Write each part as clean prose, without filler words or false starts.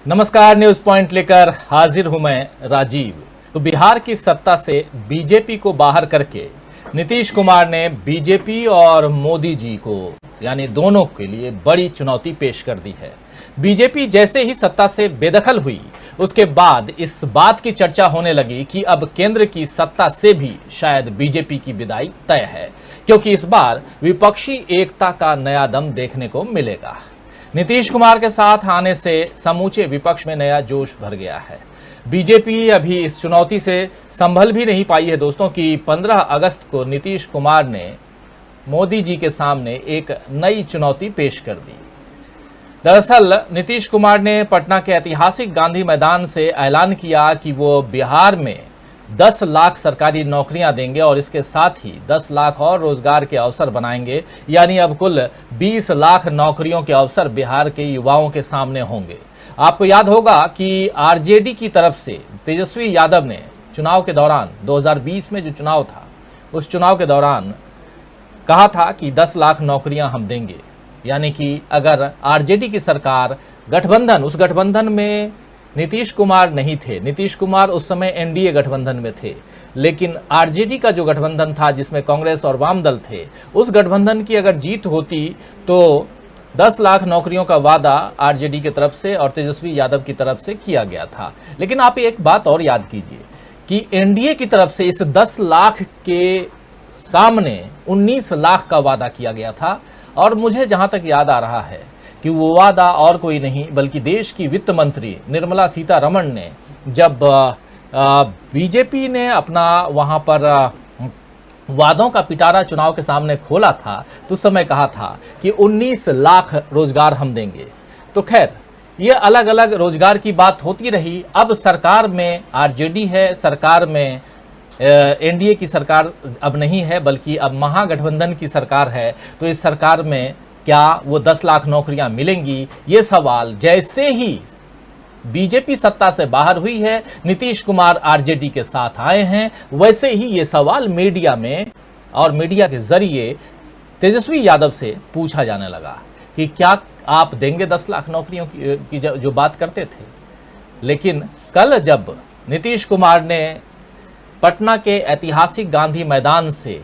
नमस्कार, news point लेकर हाजिर हूं मैं राजीव। तो बिहार की सत्ता से बीजेपी को बाहर करके नीतीश कुमार ने बीजेपी और मोदी जी को यानी दोनों के लिए बड़ी चुनौती पेश कर दी है। बीजेपी जैसे ही सत्ता से बेदखल हुई उसके बाद इस बात की चर्चा होने लगी कि अब केंद्र की सत्ता से भी शायद बीजेपी की विदाई तय है, क्योंकि इस बार विपक्षी एकता का नया दम देखने को मिलेगा। नीतीश कुमार के साथ आने से समूचे विपक्ष में नया जोश भर गया है। बीजेपी अभी इस चुनौती से संभल भी नहीं पाई है दोस्तों कि 15 अगस्त को नीतीश कुमार ने मोदी जी के सामने एक नई चुनौती पेश कर दी। दरअसल नीतीश कुमार ने पटना के ऐतिहासिक गांधी मैदान से ऐलान किया कि वो बिहार में 10 लाख सरकारी नौकरियां देंगे और इसके साथ ही 10 लाख और रोजगार के अवसर बनाएंगे। यानी अब कुल 20 लाख नौकरियों के अवसर बिहार के युवाओं के सामने होंगे। आपको याद होगा कि आरजेडी की तरफ से तेजस्वी यादव ने चुनाव के दौरान 2020 में जो चुनाव था उस चुनाव के दौरान कहा था कि 10 लाख नौकरियां हम देंगे। यानी कि अगर आरजेडी की सरकार उस गठबंधन में नीतीश कुमार नहीं थे, नीतीश कुमार उस समय एनडीए गठबंधन में थे, लेकिन आरजेडी का जो गठबंधन था जिसमें कांग्रेस और वाम दल थे, उस गठबंधन की अगर जीत होती तो 10 लाख नौकरियों का वादा आरजेडी की तरफ से और तेजस्वी यादव की तरफ से किया गया था। लेकिन आप एक बात और याद कीजिए कि एनडीए की तरफ से इस 10 लाख के सामने 19 लाख का वादा किया गया था। और मुझे जहां तक याद आ रहा है कि वो वादा और कोई नहीं बल्कि देश की वित्त मंत्री निर्मला सीतारमण ने जब बीजेपी ने अपना वहां पर वादों का पिटारा चुनाव के सामने खोला था तो उस समय कहा था कि 19 लाख रोजगार हम देंगे। तो खैर ये अलग अलग रोजगार की बात होती रही। अब सरकार में आरजेडी है, सरकार में एनडीए की सरकार अब नहीं है बल्कि अब महागठबंधन की सरकार है। तो इस सरकार में क्या वो 10 लाख नौकरियां मिलेंगी, ये सवाल जैसे ही बीजेपी सत्ता से बाहर हुई है, नीतीश कुमार आरजेडी के साथ आए हैं, वैसे ही ये सवाल मीडिया में और मीडिया के जरिए तेजस्वी यादव से पूछा जाने लगा कि क्या आप देंगे 10 लाख नौकरियों की जो बात करते थे। लेकिन कल जब नीतीश कुमार ने पटना के ऐतिहासिक गांधी मैदान से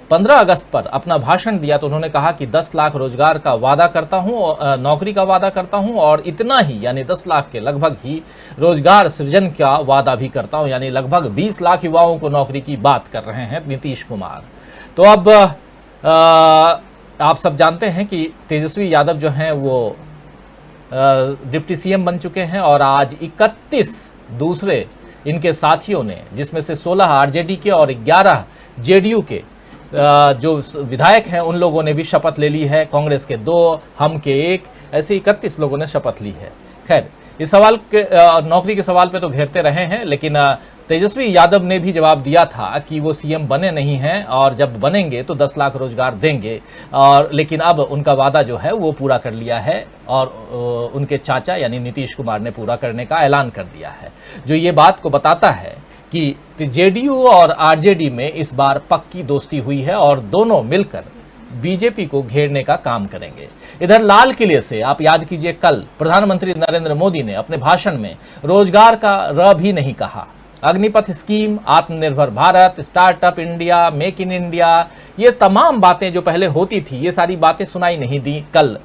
15 अगस्त पर अपना भाषण दिया तो उन्होंने कहा कि 10 लाख रोजगार का वादा करता हूं, नौकरी का वादा करता हूं और इतना ही यानी 10 लाख के लगभग ही रोजगार सृजन का वादा भी करता हूं। यानी लगभग 20 लाख युवाओं को नौकरी की बात कर रहे हैं नीतीश कुमार। तो अब आप सब जानते हैं कि तेजस्वी यादव जो हैं वो डिप्टी सीएम बन चुके हैं और आज 31 दूसरे इनके साथियों ने, जिसमें से 16 आरजेडी के और 11 जेडीयू के जो विधायक हैं उन लोगों ने भी शपथ ले ली है। कांग्रेस के 2, हम के 1, ऐसे 31 लोगों ने शपथ ली है। खैर इस सवाल के नौकरी के सवाल पे तो घेरते रहे हैं, लेकिन तेजस्वी यादव ने भी जवाब दिया था कि वो सीएम बने नहीं हैं और जब बनेंगे तो 10 लाख रोजगार देंगे। और लेकिन अब उनका वादा जो है वो पूरा कर लिया है और उनके चाचा यानी नीतीश कुमार ने पूरा करने का ऐलान कर दिया है, जो ये बात को बताता है कि जेडीयू और आरजेडी में इस बार पक्की दोस्ती हुई है और दोनों मिलकर बीजेपी को घेरने का काम करेंगे। इधर लाल किले से आप याद कीजिए कल प्रधानमंत्री नरेंद्र मोदी ने अपने भाषण में रोजगार का र भी नहीं कहा। अग्निपथ स्कीम, आत्मनिर्भर Bharat, startup India, make in India, ये तमाम बातें जो पहले होती थी ये सारी बातें सुनाई नहीं दी कल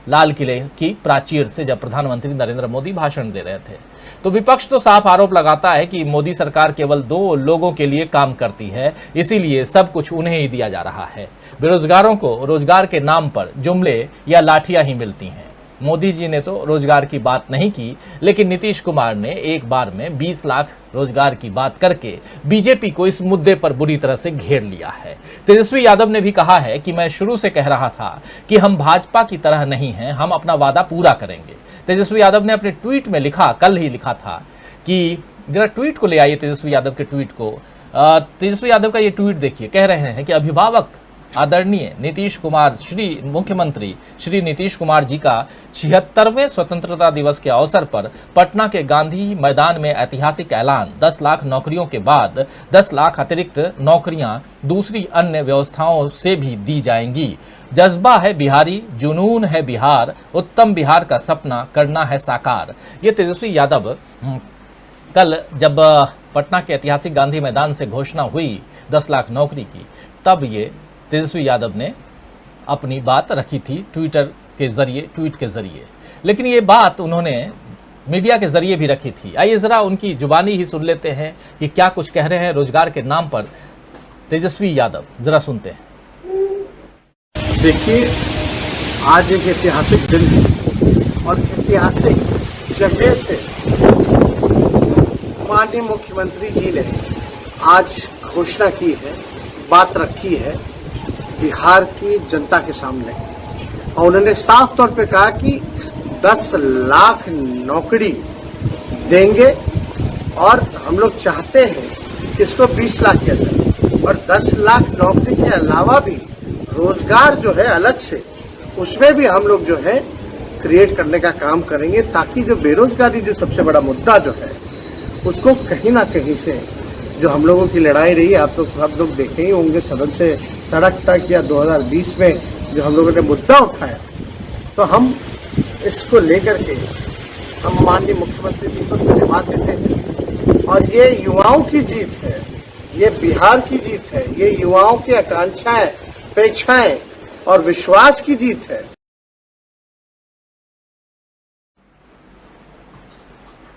लाल किले की प्राचीर से जब प्रधानमंत्री नरेंद्र मोदी भाषण दे रहे थे। तो विपक्ष तो साफ आरोप लगाता है कि मोदी सरकार केवल 2 लोगों के लिए काम करती है, इसीलिए सब कुछ उन्हें ही दिया जा रहा है। बेरोजगारों को रोजगार के नाम पर जुमले या लाठियां ही मिलती हैं। मोदी जी ने तो रोजगार की बात नहीं की, लेकिन नीतीश कुमार ने एक बार में 20 लाख रोजगार की बात करके बीजेपी को इस मुद्दे पर बुरी तरह से घेर लिया है। तेजस्वी यादव ने भी कहा है कि मैं शुरू से कह रहा था कि हम भाजपा की तरह नहीं हैं, हम अपना वादा पूरा करेंगे। तेजस्वी यादव ने अपने ट्वीट में लिखा, कल ही लिखा था कि जरा ट्वीट को ले आइए तेजस्वी यादव के ट्वीट को। तेजस्वी यादव का ये ट्वीट देखिए, कह रहे हैं कि अभिभावक आदरणीय नीतीश कुमार मुख्यमंत्री श्री नीतीश कुमार जी का 76वें स्वतंत्रता दिवस के अवसर पर पटना के गांधी मैदान में ऐतिहासिक ऐलान। 10 लाख नौकरियों के बाद 10 लाख अतिरिक्त नौकरियां दूसरी अन्य व्यवस्थाओं से भी दी जाएंगी। जज्बा है बिहारी, जुनून है बिहार, उत्तम बिहार का सपना करना है साकार। ये तेजस्वी यादव कल जब पटना के ऐतिहासिक गांधी मैदान से घोषणा हुई 10 लाख नौकरी की, तब ये तेजस्वी यादव ने अपनी बात रखी थी ट्वीट के जरिए। लेकिन ये बात उन्होंने मीडिया के जरिए भी रखी थी। आइए जरा उनकी जुबानी ही सुन लेते हैं कि क्या कुछ कह रहे हैं रोजगार के नाम पर तेजस्वी यादव। जरा सुनते हैं। देखिए, आज एक ऐतिहासिक दिन है और ऐतिहासिक जगह से माननीय मुख्यमंत्री जी ने आज घोषणा की है, बात रखी है बिहार की जनता के सामने, और उन्होंने साफ तौर पे कहा कि 10 लाख नौकरी देंगे और हम लोग चाहते हैं कि इसको 20 लाख किया जाए, और 10 लाख नौकरी के अलावा भी रोजगार जो है अलग से उसमें भी हम लोग जो है क्रिएट करने का काम करेंगे, ताकि जो बेरोजगारी जो सबसे बड़ा मुद्दा जो है उसको कहीं ना कहीं से जो हम लोगों की लड़ाई रही, आप लोग देखे ही होंगे सदन से सड़क तक, या 2020 में जो हम लोगों ने मुद्दा उठाया, तो हम इसको लेकर के हम माननीय मुख्यमंत्री जी को धन्यवाद देते हैं। और ये युवाओं की जीत है, ये बिहार की जीत है, ये युवाओं की आकांक्षाएं, अपेक्षाएं और विश्वास की जीत है।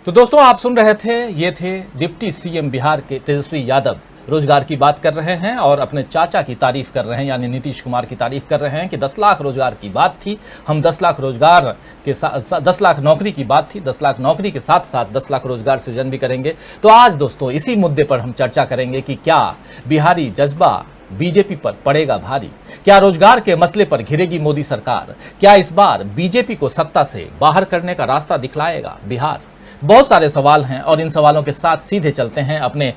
तो दोस्तों, आप सुन रहे थे, ये थे डिप्टी सीएम बिहार के तेजस्वी यादव रोजगार की बात कर रहे हैं और अपने चाचा की तारीफ कर रहे हैं, यानी नीतीश कुमार की तारीफ कर रहे हैं कि 10 लाख रोजगार की बात थी, हम 10 लाख रोजगार के साथ 10 लाख नौकरी की बात थी, 10 लाख नौकरी के साथ साथ 10 लाख रोजगार सृजन भी करेंगे। तो आज दोस्तों इसी मुद्दे पर हम चर्चा करेंगे कि क्या बिहारी जज्बा बीजेपी पर पड़ेगा भारी, क्या रोजगार के मसले पर घिरेगी मोदी सरकार, क्या इस बार बीजेपी को सत्ता से बाहर करने का रास्ता दिखलाएगा बिहार। बहुत सारे सवाल हैं और इन सवालों के साथ सीधे चलते हैं अपने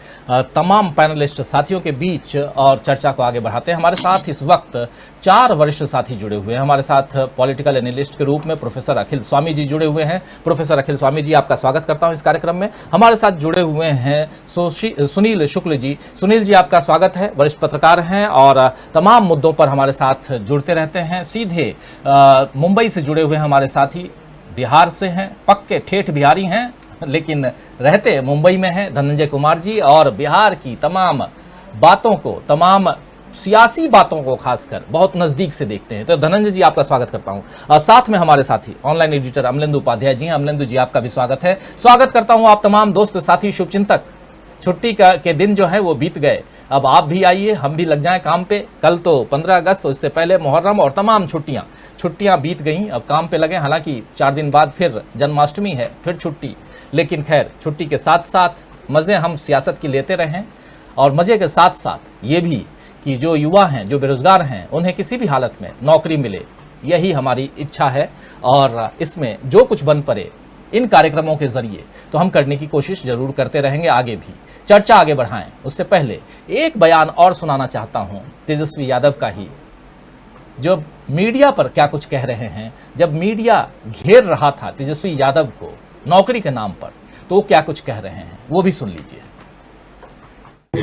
तमाम पैनलिस्ट साथियों के बीच और चर्चा को आगे बढ़ाते हैं। हमारे साथ इस वक्त 4 वरिष्ठ साथी जुड़े हुए हैं। हमारे साथ पॉलिटिकल एनालिस्ट के रूप में प्रोफेसर अखिल स्वामी जी जुड़े हुए हैं। प्रोफेसर अखिल स्वामी जी, आपका स्वागत करता हूं इस कार्यक्रम में। हमारे साथ जुड़े हुए हैं सुनील शुक्ल जी। सुनील जी, आपका स्वागत है, वरिष्ठ पत्रकार हैं और तमाम मुद्दों पर हमारे साथ जुड़ते रहते हैं। सीधे मुंबई से जुड़े हुए हमारे साथी बिहार से हैं, पक्के ठेठ बिहारी हैं लेकिन रहते मुंबई में हैं, धनंजय कुमार जी, और बिहार की तमाम बातों को, तमाम सियासी बातों को खासकर बहुत नजदीक से देखते हैं। तो धनंजय जी, आपका स्वागत करता हूं। और साथ में हमारे साथी ऑनलाइन एडिटर अमलेंदु उपाध्याय जी हैं। अमलेंदु जी, आपका भी स्वागत है। स्वागत करता हूं आप तमाम दोस्त साथी शुभचिंतक। छुट्टी के दिन जो है वो बीत गए, अब आप भी आइए, हम भी लग जाएं काम पे। कल तो 15 अगस्त, तो इससे पहले मुहर्रम और तमाम छुट्टियां बीत गई, अब काम पे लगे। हालांकि 4 दिन बाद फिर जन्माष्टमी है, फिर छुट्टी, लेकिन खैर छुट्टी के साथ साथ मज़े हम सियासत की लेते रहें, और मज़े के साथ साथ ये भी कि जो युवा हैं, जो बेरोजगार हैं, उन्हें किसी भी हालत में नौकरी मिले, यही हमारी इच्छा है। और इसमें जो कुछ बन पड़े इन कार्यक्रमों के जरिए तो हम करने की कोशिश जरूर करते रहेंगे, आगे भी चर्चा आगे बढ़ाएं। उससे पहले एक बयान और सुनाना चाहता हूं तेजस्वी यादव का ही, जो मीडिया पर क्या कुछ कह रहे हैं। जब मीडिया घेर रहा था तेजस्वी यादव को नौकरी के नाम पर, तो क्या कुछ कह रहे हैं वो भी सुन लीजिए।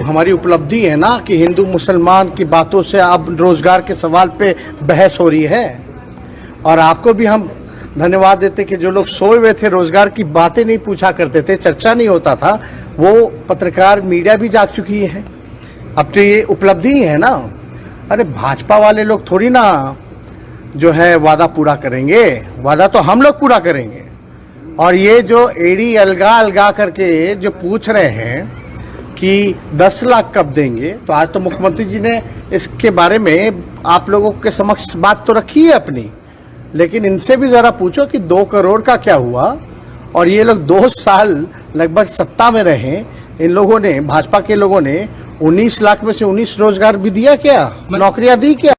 हमारी उपलब्धि है ना कि हिंदू मुसलमान की बातों से अब रोजगार के सवाल पे बहस हो रही है, और आपको भी हम धन्यवाद देते कि जो लोग सोए हुए थे, रोजगार की बातें नहीं पूछा करते थे, चर्चा नहीं होता था, वो पत्रकार मीडिया भी जाग चुकी है। अब तो ये उपलब्धि है ना। अरे भाजपा वाले लोग थोड़ी ना जो है वादा पूरा करेंगे, वादा तो हम लोग पूरा करेंगे। और ये जो एड़ी अलगा करके जो पूछ रहे हैं कि 10 लाख कब देंगे, तो आज तो मुख्यमंत्री जी ने इसके बारे में आप लोगों के समक्ष बात तो रखी है अपनी, लेकिन इनसे भी जरा पूछो कि 2 करोड़ का क्या हुआ। और ये लोग 2 साल लगभग सत्ता में रहे, इन लोगों ने, भाजपा के लोगों ने 19 लाख में से 19 रोजगार भी दिया क्या, नौकरियां दी क्या?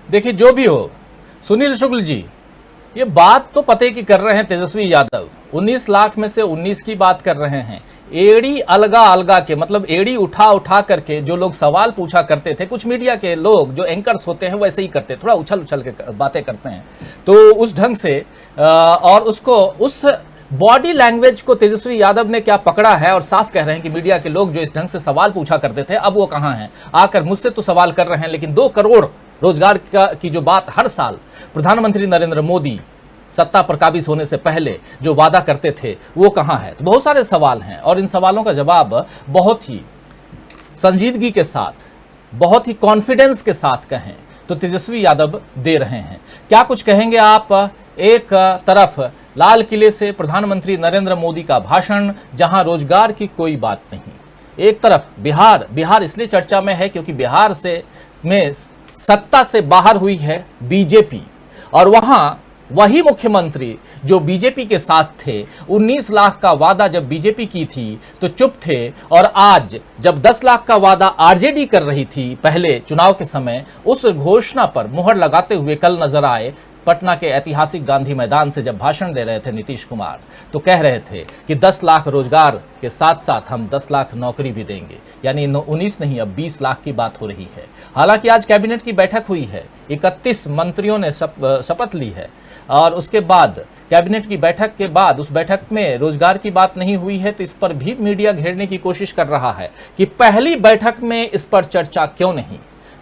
देखिए, जो भी हो, सुनील शुक्ल जी, ये बात तो पते की कर रहे हैं तेजस्वी यादव, 19 लाख में से 19 की बात कर रहे हैं। एड़ी अलगा अलगा के, मतलब एड़ी उठा उठा करके जो लोग सवाल पूछा करते थे, कुछ मीडिया के लोग जो एंकर्स होते हैं वैसे ही करते, थोड़ा उछल उछल के बातें करते हैं, तो उस ढंग से और उसको, उस बॉडी लैंग्वेज को तेजस्वी यादव ने क्या पकड़ा है और साफ कह रहे हैं कि मीडिया के लोग जो इस ढंग से सवाल पूछा करते थे अब वो कहां हैं, आकर मुझसे तो सवाल कर रहे हैं, लेकिन 2 करोड़ रोजगार की जो बात हर साल प्रधानमंत्री नरेंद्र मोदी सत्ता पर काबिज होने से पहले जो वादा करते थे वो कहां है। तो बहुत सारे सवाल हैं और इन सवालों का जवाब बहुत ही संजीदगी के साथ, बहुत ही कॉन्फिडेंस के साथ कहें तो तेजस्वी यादव दे रहे हैं। क्या कुछ कहेंगे आप? एक तरफ लाल किले से प्रधानमंत्री नरेंद्र मोदी का भाषण जहां रोजगार की कोई बात नहीं, एक तरफ बिहार इसलिए चर्चा में है क्योंकि बिहार में सत्ता से बाहर हुई है बीजेपी, और वहां वही मुख्यमंत्री जो बीजेपी के साथ थे, 19 लाख का वादा जब बीजेपी की थी तो चुप थे, और आज जब 10 लाख का वादा आरजेडी कर रही थी पहले चुनाव के समय, उस घोषणा पर मुहर लगाते हुए कल नजर आए पटना के ऐतिहासिक गांधी मैदान से जब भाषण दे रहे थे नीतीश कुमार, तो कह रहे थे कि 10 लाख रोजगार के साथ साथ हम 10 लाख नौकरी भी देंगे, यानी 19 नहीं अब 20 लाख की बात हो रही है। हालांकि आज कैबिनेट की बैठक हुई है, 31 मंत्रियों ने शपथ ली है, और उसके बाद कैबिनेट की बैठक के बाद उस बैठक में रोजगार की बात नहीं हुई है, तो इस पर भी मीडिया घेरने की कोशिश कर रहा है कि पहली बैठक में इस पर चर्चा क्यों नहीं।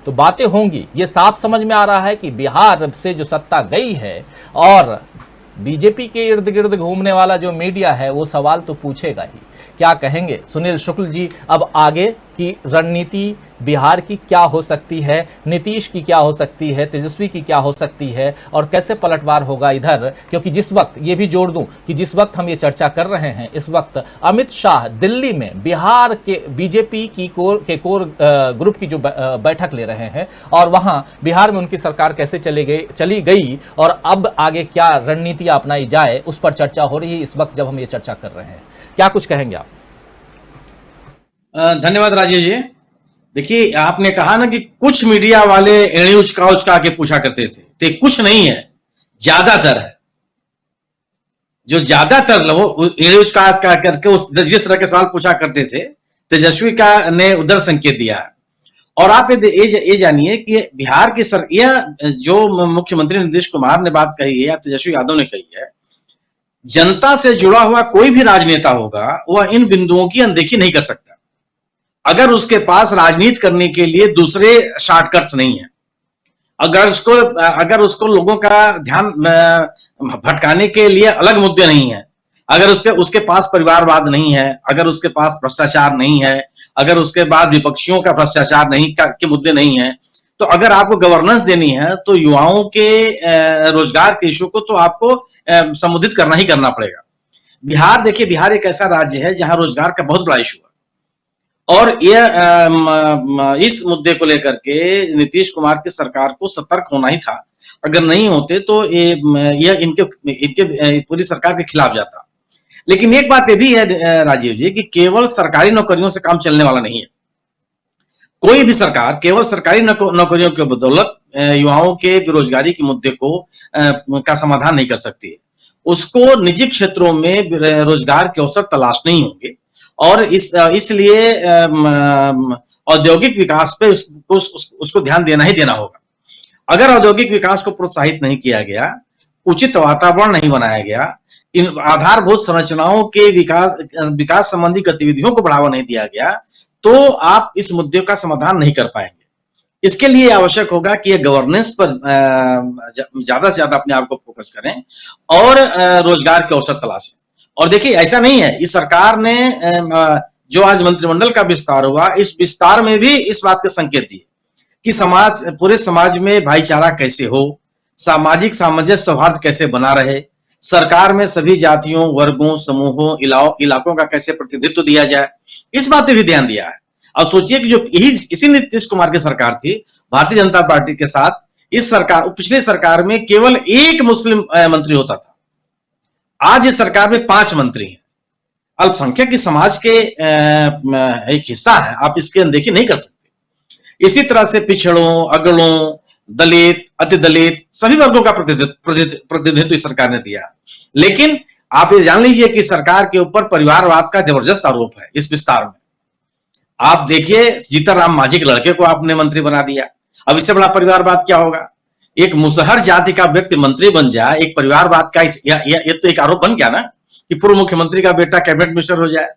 तो बातें होंगी, ये साफ समझ में आ रहा है कि बिहार से जो सत्ता गई है और बीजेपी के इर्द गिर्द घूमने वाला जो मीडिया है वो सवाल तो पूछेगा ही। क्या कहेंगे सुनील शुक्ल जी, अब आगे की रणनीति बिहार की क्या हो सकती है, नीतीश की क्या हो सकती है, तेजस्वी की क्या हो सकती है, और कैसे पलटवार होगा इधर? क्योंकि जिस वक्त, ये भी जोड़ दूं कि जिस वक्त हम ये चर्चा कर रहे हैं, इस वक्त अमित शाह दिल्ली में बिहार के बीजेपी की कोर ग्रुप की जो बैठक ले रहे हैं, और वहां बिहार में उनकी सरकार कैसे चली गई और अब आगे क्या रणनीति अपनाई जाए, उस पर चर्चा हो रही है इस वक्त जब हम ये चर्चा कर रहे हैं। क्या कुछ कहेंगे आप? धन्यवाद राजीव जी। देखिए, आपने कहा ना कि कुछ मीडिया वाले एड़ी उचका के पूछा करते थे, तो कुछ नहीं है, ज्यादातर है। जो ज्यादातर लोग एड़ी उचका करके उस जिस तरह के सवाल पूछा करते थे, तेजस्वी का ने उधर संकेत दिया है। और आप ये जानिए कि बिहार की यह जो मुख्यमंत्री नीतीश कुमार ने बात कही है या तेजस्वी यादव ने कही है, जनता से जुड़ा हुआ कोई भी राजनेता होगा वह इन बिंदुओं की अनदेखी नहीं कर सकता, अगर उसके पास राजनीति करने के लिए दूसरे शॉर्टकट्स नहीं है, अगर उसको लोगों का ध्यान भटकाने के लिए अलग मुद्दे नहीं है, अगर उसके पास परिवारवाद नहीं है, अगर उसके पास भ्रष्टाचार नहीं है, अगर उसके बाद विपक्षियों का भ्रष्टाचार नहीं के मुद्दे नहीं है, तो अगर आपको गवर्नेंस देनी है तो युवाओं के रोजगार के इशू को तो आपको संबोधित करना ही करना पड़ेगा। बिहार, देखिए, बिहार एक ऐसा राज्य है जहां रोजगार का बहुत बड़ा इशू है, और यह इस मुद्दे को लेकर के नीतीश कुमार की सरकार को सतर्क होना ही था। अगर नहीं होते तो यह इनके पूरी सरकार के खिलाफ जाता। लेकिन एक बात ये भी है राजीव जी कि केवल सरकारी नौकरियों से काम चलने वाला नहीं है। कोई भी सरकार केवल सरकारी नौकरियों के बदौलत युवाओं के बेरोजगारी के मुद्दे को का समाधान नहीं कर सकती है। उसको निजी क्षेत्रों में रोजगार के अवसर तलाश नहीं होंगे, और इसलिए औद्योगिक विकास पे उसको ध्यान देना ही देना होगा। अगर औद्योगिक विकास को प्रोत्साहित नहीं किया गया, उचित वातावरण नहीं बनाया गया, इन आधारभूत संरचनाओं के विकास संबंधी गतिविधियों को बढ़ावा नहीं दिया गया, तो आप इस मुद्दे का समाधान नहीं कर पाएंगे। इसके लिए आवश्यक होगा कि ये गवर्नेंस पर ज्यादा से ज्यादा अपने आप को फोकस करें और रोजगार के अवसर तलाशें। और देखिए, ऐसा नहीं है, इस सरकार ने जो आज मंत्रिमंडल का विस्तार हुआ, इस विस्तार में भी इस बात के संकेत दिए कि पूरे समाज में भाईचारा कैसे हो, सामाजिक सामंजस्य सौहार्द कैसे बना रहे, सरकार में सभी जातियों, वर्गों, समूहों, इलाकों का कैसे प्रतिनिधित्व दिया जाए, इस बात पे भी ध्यान दिया है। और सोचिए कि जो इसी नीतीश कुमार की सरकार थी, भारतीय जनता पार्टी के साथ, इस सरकार, पिछली सरकार में केवल एक मुस्लिम मंत्री होता था। आज इस सरकार में 5 मंत्री हैं। अल्पसंख्यक की समाज के एक हिस्सा है, आप इसकी अनदेखी नहीं कर सकते। इसी तरह से पिछड़ों, अगड़ों, दलित, अति दलित, सभी वर्गों का प्रतिनिधित्व इस सरकार ने दिया। लेकिन आप ये जान लीजिए कि सरकार के ऊपर परिवारवाद का जबरदस्त आरोप है इस विस्तार में। आप देखिए, जीतन राम मांझी के लड़के को आपने मंत्री बना दिया। अब इससे बड़ा परिवारवाद क्या होगा? एक मुसहर जाति का व्यक्ति मंत्री बन जाए, एक परिवारवाद का ये तो एक आरोप बन गया ना, कि पूर्व मुख्यमंत्री का बेटा कैबिनेट मिनिस्टर हो जाए,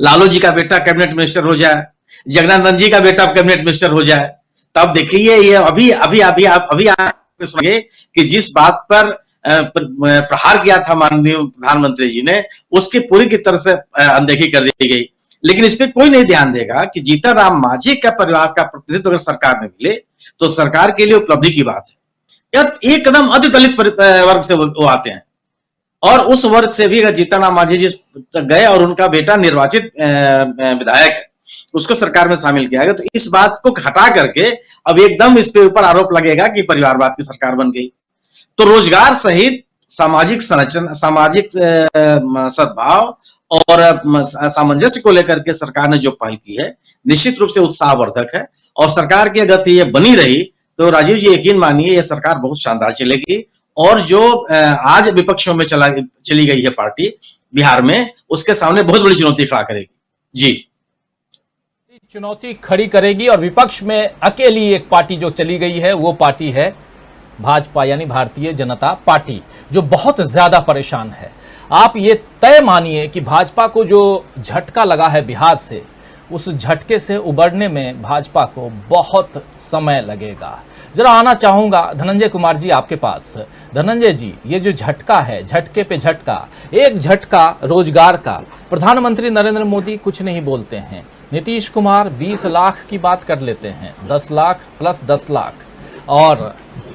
लालू जी का बेटा कैबिनेट मिनिस्टर हो जाए, जगनानंदन जी का बेटा कैबिनेट मिनिस्टर हो जाए। तब देखिए, ये अभी अभी अभी अभी आप सुनिए कि जिस बात पर प्रहार किया था माननीय प्रधानमंत्री जी ने, उसकी पूरी की तरह से अनदेखी कर दी गई। लेकिन इस पे कोई नहीं ध्यान देगा कि जीतन राम मांझी का परिवार का प्रतिनिधित्व अगर सरकार में मिले तो सरकार के लिए उपलब्धि की बात है। एकदम अति दलित वर्ग से वो आते हैं, और उस वर्ग से भी अगर जीतन राम मांझी जी गए और उनका बेटा निर्वाचित विधायक है, उसको सरकार में शामिल किया गया, तो इस बात को हटा करके अब एकदम इस पे ऊपर आरोप लगेगा कि परिवारवाद की सरकार बन गई। तो रोजगार सहित सामाजिक संरचना, सामाजिक सद्भाव और सामंजस्य को लेकर के सरकार ने जो पहल की है, निश्चित रूप से उत्साहवर्धक है। और सरकार की अगर ये बनी रही तो राजीव जी यकीन मानिए ये सरकार बहुत शानदार चलेगी। और जो आज विपक्षों में चली गई है पार्टी बिहार में, उसके सामने बहुत बड़ी चुनौती खड़ा करेगी। जी, चुनौती खड़ी करेगी। और विपक्ष में अकेली एक पार्टी जो चली गई है वो पार्टी है भाजपा, यानी भारतीय जनता पार्टी, जो बहुत ज्यादा परेशान है। आप ये तय मानिए कि भाजपा को जो झटका लगा है बिहार से, उस झटके से उबरने में भाजपा को बहुत समय लगेगा। जरा आना चाहूंगा धनंजय कुमार जी आपके पास। धनंजय जी, ये जो झटका है, झटके पे झटका, एक झटका रोजगार का, प्रधानमंत्री नरेंद्र मोदी कुछ नहीं बोलते हैं, नीतीश कुमार 20 लाख की बात कर लेते हैं, 10 लाख प्लस 10 लाख, और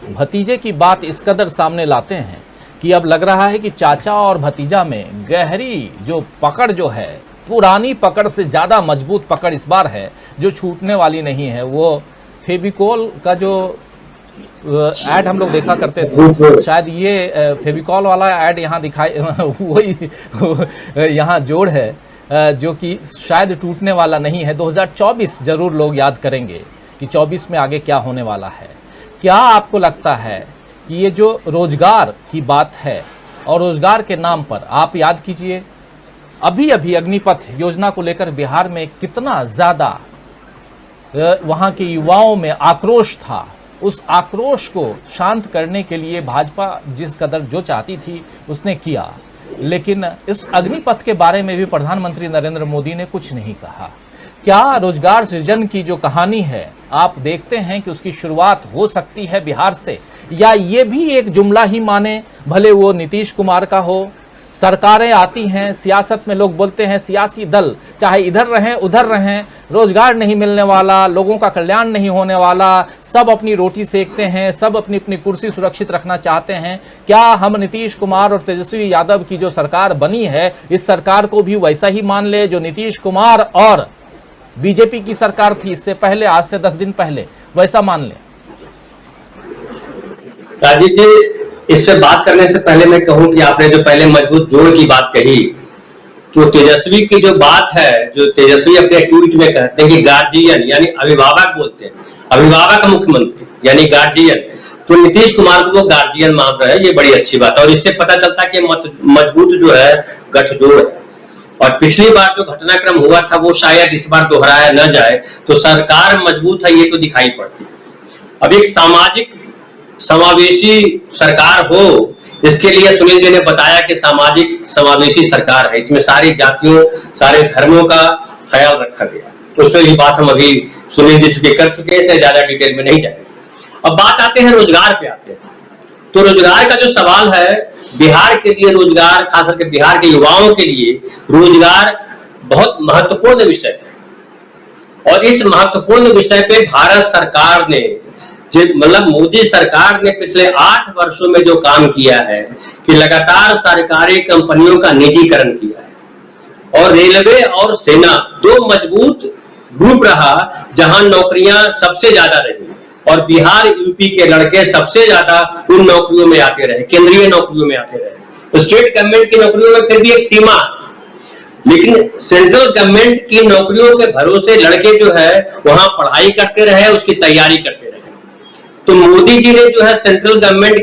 भतीजे की बात इस कदर सामने लाते हैं कि अब लग रहा है कि चाचा और भतीजा में गहरी जो पकड़ जो है, पुरानी पकड़ से ज़्यादा मजबूत पकड़ इस बार है, जो छूटने वाली नहीं है। वो फेविकॉल का जो ऐड हम लोग देखा करते थे, शायद ये फेविकॉल वाला ऐड यहाँ दिखाई वही यहाँ जोड़ है, जो कि शायद टूटने वाला नहीं है। 2024 जरूर लोग याद करेंगे कि 24 में आगे क्या होने वाला है। क्या आपको लगता है कि ये जो रोजगार की बात है, और रोजगार के नाम पर आप याद कीजिए अभी अभी अग्निपथ योजना को लेकर बिहार में कितना ज़्यादा वहाँ के युवाओं में आक्रोश था। उस आक्रोश को शांत करने के लिए भाजपा जिस कदर जो चाहती थी उसने किया, लेकिन इस अग्निपथ के बारे में भी प्रधानमंत्री नरेंद्र मोदी ने कुछ नहीं कहा। क्या रोजगार सृजन की जो कहानी है, आप देखते हैं कि उसकी शुरुआत हो सकती है बिहार से, या ये भी एक जुमला ही माने, भले वो नीतीश कुमार का हो? सरकारें आती हैं, सियासत में लोग बोलते हैं, सियासी दल चाहे इधर रहें उधर रहें, रोजगार नहीं मिलने वाला, लोगों का कल्याण नहीं होने वाला, सब अपनी रोटी सेकते हैं, सब अपनी अपनी कुर्सी सुरक्षित रखना चाहते हैं। क्या हम नीतीश कुमार और तेजस्वी यादव की जो सरकार बनी है, इस सरकार को भी वैसा ही मान ले जो नीतीश कुमार और बीजेपी की सरकार थी इससे पहले, आज से 10 दिन पहले, वैसा मान ले? राजीव जी, इस पे बात करने से पहले मैं कहूं कि आपने जो पहले मजबूत जोड़ की बात कही, तो तेजस्वी की जो बात है, जो तेजस्वी अपने ट्वीट में कहते हैं कि गार्जियन यानी अभिभावक बोलते हैं, अभिभावक मुख्यमंत्री यानी गार्जियन, तो नीतीश कुमार को वो गार्जियन मान रहे हैं, ये बड़ी अच्छी बात है। और इससे पता चलता है कि मजबूत जो है गठजोड़ है। और पिछली बार जो घटनाक्रम हुआ था वो शायद इस बार दोहराया न जाए, तो सरकार मजबूत है ये तो दिखाई पड़ती है। अब एक सामाजिक समावेशी सरकार हो, इसके लिए सुनील जी ने बताया कि सामाजिक समावेशी सरकार है, इसमें सारी जातियों सारे धर्मों का ख्याल रखा गया। उस पर ये बात हम अभी सुनील जी चुके कर चुके हैं, ज्यादा डिटेल में नहीं जाए। अब बात आते हैं रोजगार पे आते हैं। तो रोजगार का जो सवाल है, बिहार के लिए रोजगार, खासकर के बिहार के युवाओं के लिए रोजगार बहुत महत्वपूर्ण विषय है। और इस महत्वपूर्ण विषय पे भारत सरकार ने, मतलब मोदी सरकार ने पिछले 8 वर्षों में जो काम किया है कि लगातार सरकारी कंपनियों का निजीकरण किया है, और रेलवे और सेना 2 मजबूत ग्रुप रहा जहां नौकरियां सबसे ज्यादा रही, और बिहार यूपी के लड़के सबसे ज्यादा उन नौकरियों में आते रहे, केंद्रीय नौकरियों में आते रहे। स्टेट गवर्नमेंट की नौकरियों में फिर भी एक सीमा, लेकिन सेंट्रल गवर्नमेंट की नौकरियों के भरोसे लड़के जो है वहां पढ़ाई करते रहे, उसकी तैयारी करते रहे। तो मोदी जी ने जो है सेंट्रल गवर्नमेंट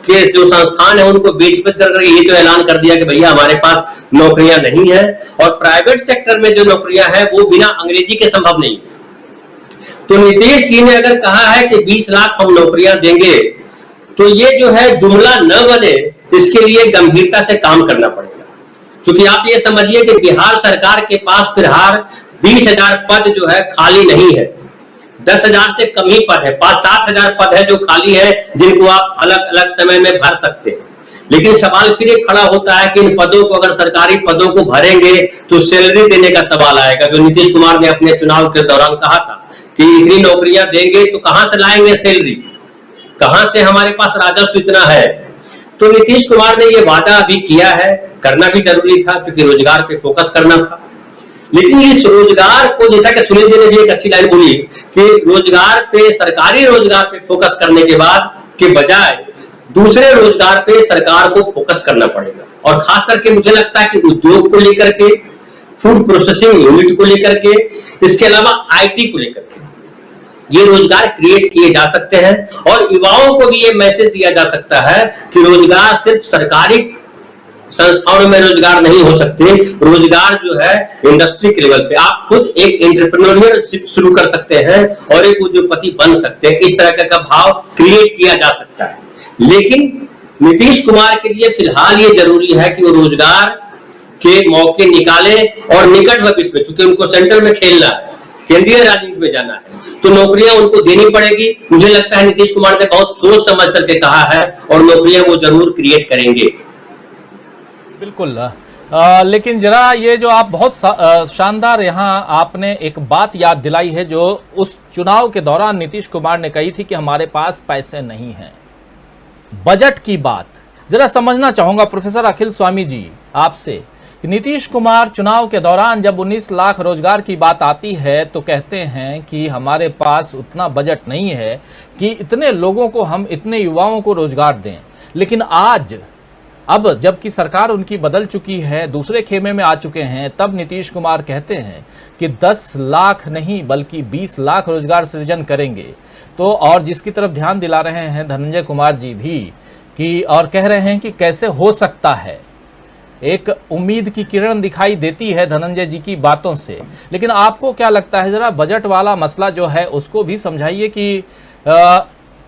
के जो संस्थान है उनको बेच कर ये जो ऐलान कर दिया कि भैया हमारे पास नौकरियां नहीं है, और प्राइवेट सेक्टर में जो नौकरियां हैं वो बिना अंग्रेजी के संभव नहीं। तो नीतीश जी ने अगर कहा है कि 20 लाख हम नौकरियां देंगे, तो ये जो है जुमला न बने, इसके लिए गंभीरता से काम करना पड़ेगा। क्योंकि आप ये समझिए कि बिहार सरकार के पास फिलहाल 20,000 पद जो है खाली नहीं है, 10,000 से कम ही पद है, 5-7 हजार पद है जो खाली है, जिनको आप अलग अलग समय में भर सकते हैं। लेकिन सवाल फिर ये खड़ा होता है कि इन पदों को, अगर सरकारी पदों को भरेंगे तो सैलरी देने का सवाल आएगा, जो नीतीश कुमार ने अपने चुनाव के दौरान कहा था कि इतनी नौकरियां देंगे तो कहां से लाएंगे सैलरी, कहां से हमारे पास राजस्व इतना है। तो नीतीश कुमार ने ये वादा अभी किया है, करना भी जरूरी था क्योंकि रोजगार पे फोकस करना था। लेकिन इस रोजगार को, जैसा कि सुनील जी ने भी एक अच्छी लाइन बोली कि रोजगार पे, सरकारी रोजगार पे फोकस करने के बाद के बजाय दूसरे रोजगार पे सरकार को फोकस करना पड़ेगा। और खास करके मुझे लगता है कि उद्योग को लेकर के, फूड प्रोसेसिंग यूनिट को लेकर के, इसके अलावा IT को लेकर के ये रोजगार क्रिएट किए जा सकते हैं। और युवाओं को भी ये मैसेज दिया जा सकता है कि रोजगार सिर्फ सरकारी संस्थाओं में रोजगार नहीं हो सकते, रोजगार जो है इंडस्ट्री के लेवल पे आप खुद एक एंटरप्रेन्योरशिप शुरू कर सकते हैं और एक उद्योगपति बन सकते हैं। इस तरह का भाव क्रिएट किया जा सकता है। लेकिन नीतीश कुमार के लिए फिलहाल ये जरूरी है कि वो रोजगार के मौके निकाले और निकट भविष्य में, चूंकि उनको सेंटर में खेलना है, केंद्रीय राजनीति में जाना है, तो नौकरियां उनको देनी पड़ेगी। मुझे लगता है नीतीश कुमार ने बहुत सोच समझ करके कहा है और नौकरियां वो जरूर क्रिएट करेंगे। बिल्कुल। लेकिन जरा ये जो आप बहुत शानदार यहाँ आपने एक बात याद दिलाई है जो उस चुनाव के दौरान नीतीश कुमार ने कही थी कि हमारे पास पैसे नहीं हैं। बजट की बात जरा समझना चाहूंगा प्रोफेसर अखिल स्वामी जी आपसे। नीतीश कुमार चुनाव के दौरान जब 19 लाख रोजगार की बात आती है तो कहते हैं कि हमारे पास उतना बजट नहीं है कि इतने लोगों को, हम इतने युवाओं को रोजगार दें। लेकिन आज, अब जबकि सरकार उनकी बदल चुकी है, दूसरे खेमे में आ चुके हैं, तब नीतीश कुमार कहते हैं कि 10 लाख नहीं बल्कि 20 लाख रोजगार सृजन करेंगे। तो और जिसकी तरफ ध्यान दिला रहे हैं धनंजय कुमार जी भी कि, और कह रहे हैं कि कैसे हो सकता है, एक उम्मीद की किरण दिखाई देती है धनंजय जी की बातों से। लेकिन आपको क्या लगता है, जरा बजट वाला मसला जो है उसको भी समझाइए कि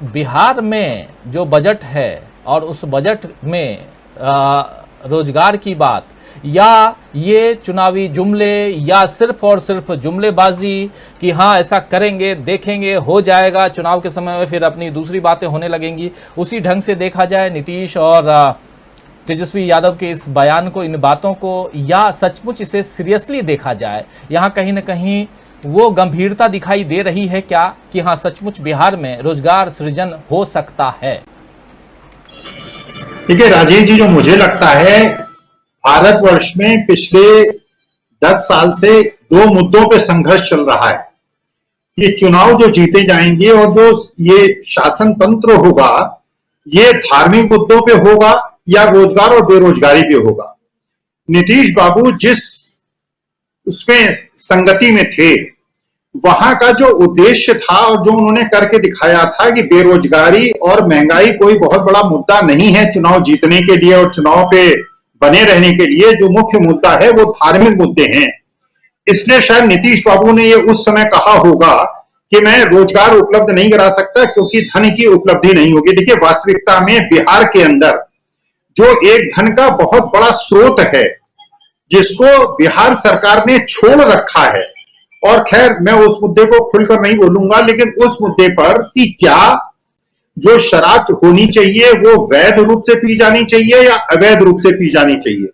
बिहार में जो बजट है और उस बजट में रोजगार की बात, या ये चुनावी जुमले, या सिर्फ और सिर्फ जुमलेबाजी कि हाँ ऐसा करेंगे, देखेंगे, हो जाएगा, चुनाव के समय में फिर अपनी दूसरी बातें होने लगेंगी, उसी ढंग से देखा जाए नीतीश और तेजस्वी यादव के इस बयान को, इन बातों को, या सचमुच इसे सीरियसली देखा जाए? यहाँ कहीं ना कहीं वो गंभीरता दिखाई दे रही है क्या कि हाँ सचमुच बिहार में रोजगार सृजन हो सकता है? देखिए राजीव जी, जो मुझे लगता है भारतवर्ष में पिछले 10 साल से 2 मुद्दों पे संघर्ष चल रहा है। ये चुनाव जो जीते जाएंगे और जो ये शासन तंत्र होगा, ये धार्मिक मुद्दों पे होगा या रोजगार और बेरोजगारी पे होगा। नीतीश बाबू जिस उसमें संगति में थे, वहां का जो उद्देश्य था और जो उन्होंने करके दिखाया था कि बेरोजगारी और महंगाई कोई बहुत बड़ा मुद्दा नहीं है चुनाव जीतने के लिए और चुनाव पे बने रहने के लिए, जो मुख्य मुद्दा है वो धार्मिक मुद्दे हैं। इसलिए शायद नीतीश बाबू ने ये उस समय कहा होगा कि मैं रोजगार उपलब्ध नहीं करा सकता क्योंकि धन की उपलब्धि नहीं होगी। देखिए, वास्तविकता में बिहार के अंदर जो एक धन का बहुत बड़ा स्रोत है जिसको बिहार सरकार ने छोड़ रखा है, और खैर मैं उस मुद्दे को खुलकर नहीं बोलूंगा, लेकिन उस मुद्दे पर कि क्या जो शराब होनी चाहिए वो वैध रूप से पी जानी चाहिए या अवैध रूप से पी जानी चाहिए।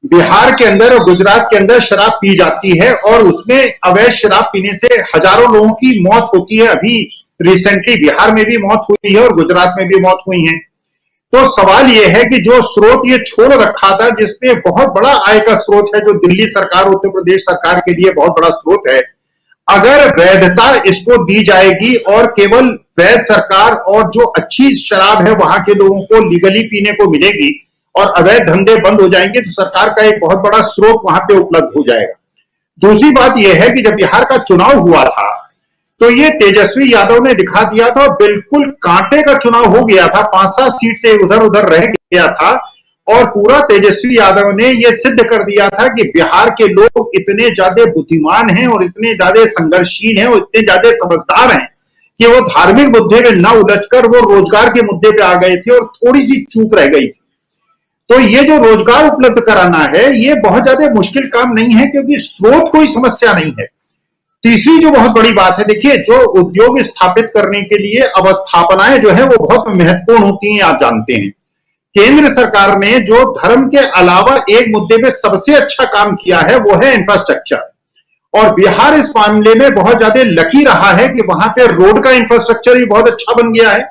बिहार के अंदर और गुजरात के अंदर शराब पी जाती है और उसमें अवैध शराब पीने से हजारों लोगों की मौत होती है। अभी रिसेंटली बिहार में भी मौत हुई है और गुजरात में भी मौत हुई है। तो सवाल यह है कि जो स्रोत ये छोड़ रखा था, जिसमें बहुत बड़ा आय का स्रोत है, जो दिल्ली सरकार, उत्तर प्रदेश सरकार के लिए बहुत बड़ा स्रोत है, अगर वैधता इसको दी जाएगी और केवल वैध सरकार और जो अच्छी शराब है वहां के लोगों को लीगली पीने को मिलेगी और अवैध धंधे बंद हो जाएंगे, तो सरकार का एक बहुत बड़ा स्रोत वहां पे उपलब्ध हो जाएगा। दूसरी बात यह है कि जब बिहार का चुनाव हुआ था तो ये तेजस्वी यादव ने दिखा दिया था, बिल्कुल कांटे का चुनाव हो गया था, 5-7 सीट से उधर उधर रह गया था और पूरा तेजस्वी यादव ने ये सिद्ध कर दिया था कि बिहार के लोग इतने ज्यादा बुद्धिमान हैं और इतने ज्यादा संघर्षशील हैं और इतने ज्यादा समझदार हैं कि वो धार्मिक मुद्दे में न उलझकर वो रोजगार के मुद्दे पे आ गए थे और थोड़ी सी चूक रह गई थी। तो ये जो रोजगार उपलब्ध कराना है ये बहुत ज्यादा मुश्किल काम नहीं है, क्योंकि स्रोत कोई समस्या नहीं है। तीसरी जो बहुत बड़ी बात है, देखिए, जो उद्योग स्थापित करने के लिए अवस्थापनाएं जो है वो बहुत महत्वपूर्ण होती हैं, आप जानते हैं। केंद्र सरकार ने जो धर्म के अलावा एक मुद्दे पे सबसे अच्छा काम किया है वो है इंफ्रास्ट्रक्चर, और बिहार इस मामले में बहुत ज्यादा लकी रहा है कि वहां पे रोड का इंफ्रास्ट्रक्चर भी बहुत अच्छा बन गया है।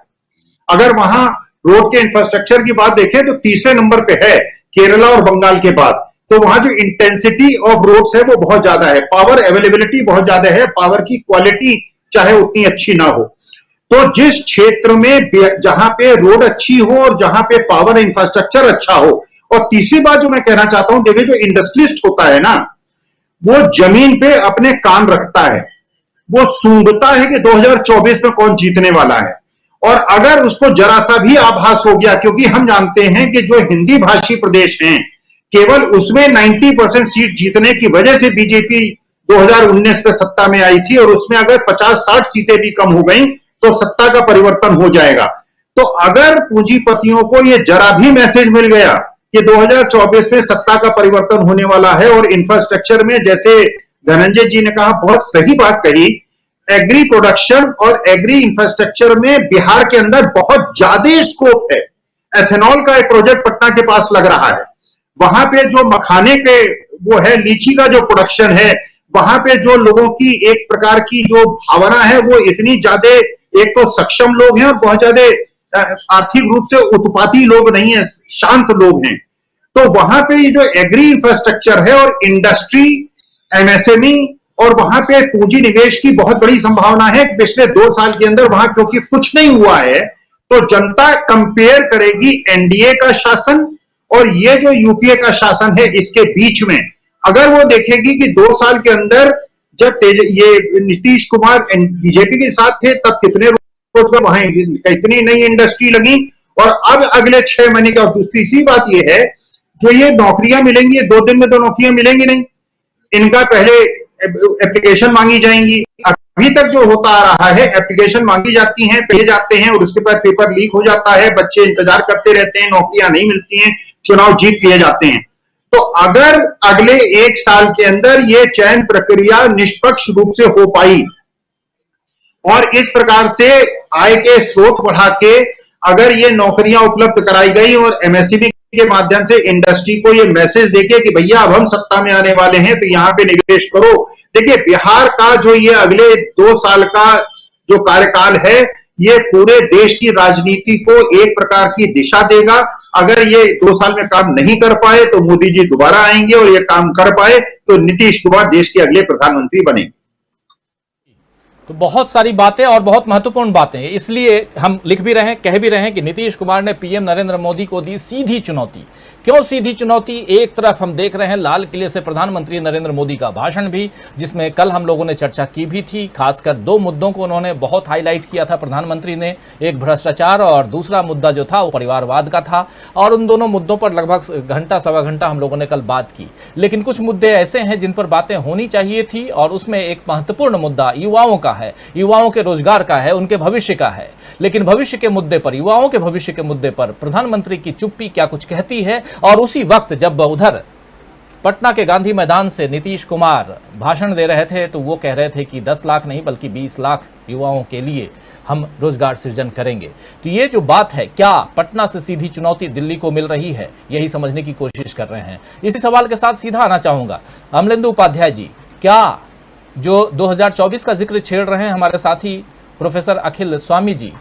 अगर वहां रोड के इंफ्रास्ट्रक्चर की बात देखें तो तीसरे नंबर पे है केरला और बंगाल के बाद। तो वहां जो इंटेंसिटी ऑफ रोड्स है वो बहुत ज्यादा है, पावर अवेलेबिलिटी बहुत ज्यादा है, पावर की क्वालिटी चाहे उतनी अच्छी ना हो। तो जिस क्षेत्र में जहां पे रोड अच्छी हो और जहां पे पावर इंफ्रास्ट्रक्चर अच्छा हो, और तीसरी बात जो मैं कहना चाहता हूं, देखिए, जो इंडस्ट्रियलिस्ट होता है ना, वो जमीन पे अपने कान रखता है, वो सूंघता है कि 2024 में कौन जीतने वाला है। और अगर उसको जरा सा भी आभास हो गया, क्योंकि हम जानते हैं कि जो हिंदी भाषी प्रदेश हैं केवल उसमें 90% सीट जीतने की वजह से बीजेपी 2019 में सत्ता में आई थी, और उसमें अगर 50-60 सीटें भी कम हो गई तो सत्ता का परिवर्तन हो जाएगा। तो अगर पूंजीपतियों को यह जरा भी मैसेज मिल गया कि 2024 में सत्ता का परिवर्तन होने वाला है, और इंफ्रास्ट्रक्चर में, जैसे धनंजय जी ने कहा, बहुत सही बात कही, एग्री प्रोडक्शन और एग्री इंफ्रास्ट्रक्चर में बिहार के अंदर बहुत ज्यादा स्कोप है। एथेनॉल का एक प्रोजेक्ट पटना के पास लग रहा है, वहां पे जो मखाने के वो है, लीची का जो प्रोडक्शन है, वहां पे जो लोगों की एक प्रकार की जो भावना है वो इतनी ज्यादा, एक तो सक्षम लोग हैं और बहुत ज्यादा आर्थिक रूप से उत्पाती लोग नहीं है, शांत लोग हैं। तो वहां पे ये जो एग्री इंफ्रास्ट्रक्चर है और इंडस्ट्री, एमएसएमई, और वहां पे पूंजी निवेश की बहुत बड़ी संभावना है। पिछले 2 साल के अंदर वहां क्योंकि कुछ नहीं हुआ है, तो जनता कंपेयर करेगी एनडीए का शासन और ये जो यूपीए का शासन है, इसके बीच में अगर वो देखेगी कि 2 साल के अंदर जब ये नीतीश कुमार बीजेपी के साथ थे तब कितने रोजगार, वहां कितनी नई इंडस्ट्री लगी, और अब अगले 6 महीने का। तीसरी बात ये है, जो ये नौकरियां मिलेंगी, 2 दिन में तो नौकरियां मिलेंगी नहीं, इनका पहले एप्लीकेशन मांगी जाएंगी। अभी तक जो होता आ रहा है, एप्लीकेशन मांगी जाती हैं, भेजे जाते हैं और उसके बाद पेपर लीक हो जाता है, बच्चे इंतजार करते रहते हैं, नौकरियां नहीं मिलती हैं, चुनाव जीत लिए जाते हैं। तो अगर अगले 1 साल के अंदर ये चयन प्रक्रिया निष्पक्ष रूप से हो पाई और इस प्रकार से आय के स्रोत बढ़ा के अगर ये नौकरियां उपलब्ध कराई गई और एमएसएमई के माध्यम से इंडस्ट्री को ये मैसेज देके कि भैया अब हम सत्ता में आने वाले हैं तो यहां पे निवेश करो। देखिए, बिहार का जो ये अगले 2 साल का जो कार्यकाल है, ये पूरे देश की राजनीति को एक प्रकार की दिशा देगा। अगर ये 2 साल में काम नहीं कर पाए तो मोदी जी दोबारा आएंगे, और ये काम कर पाए तो नीतीश कुमार देश के अगले प्रधानमंत्री बनेंगे। तो बहुत सारी बातें और बहुत महत्वपूर्ण बातें, इसलिए हम लिख भी रहे हैं, कह भी रहे हैं कि नीतीश कुमार ने पीएम नरेंद्र मोदी को दी सीधी चुनौती। क्यों सीधी चुनौती? एक तरफ हम देख रहे हैं लाल किले से प्रधानमंत्री नरेंद्र मोदी का भाषण भी, जिसमें कल हम लोगों ने चर्चा की भी थी। खासकर 2 मुद्दों को उन्होंने बहुत हाईलाइट किया था प्रधानमंत्री ने, एक भ्रष्टाचार और दूसरा मुद्दा जो था वो परिवारवाद का था, और उन दोनों मुद्दों पर लगभग घंटा सवा घंटा हम लोगों ने कल बात की। लेकिन कुछ मुद्दे ऐसे हैं जिन पर बातें होनी चाहिए थी, और उसमें एक महत्वपूर्ण मुद्दा युवाओं का है, युवाओं के रोजगार का है, उनके भविष्य का है। लेकिन भविष्य के मुद्दे पर, युवाओं के भविष्य के मुद्दे पर प्रधानमंत्री की चुप्पी क्या कुछ कहती है। और उसी वक्त जब उधर पटना के गांधी मैदान से नीतीश कुमार भाषण दे रहे थे तो वो कह रहे थे कि 10 लाख नहीं बल्कि 20 लाख युवाओं के लिए हम रोजगार सृजन करेंगे। तो ये जो बात है, क्या पटना से सीधी चुनौती दिल्ली को मिल रही है, यही समझने की कोशिश कर रहे हैं। इसी सवाल के साथ सीधा आना चाहूंगा अमलेंदु उपाध्याय जी, क्या जो 2024 का जिक्र छेड़ रहे हैं हमारे साथी प्रोफेसर अखिल स्वामी जी,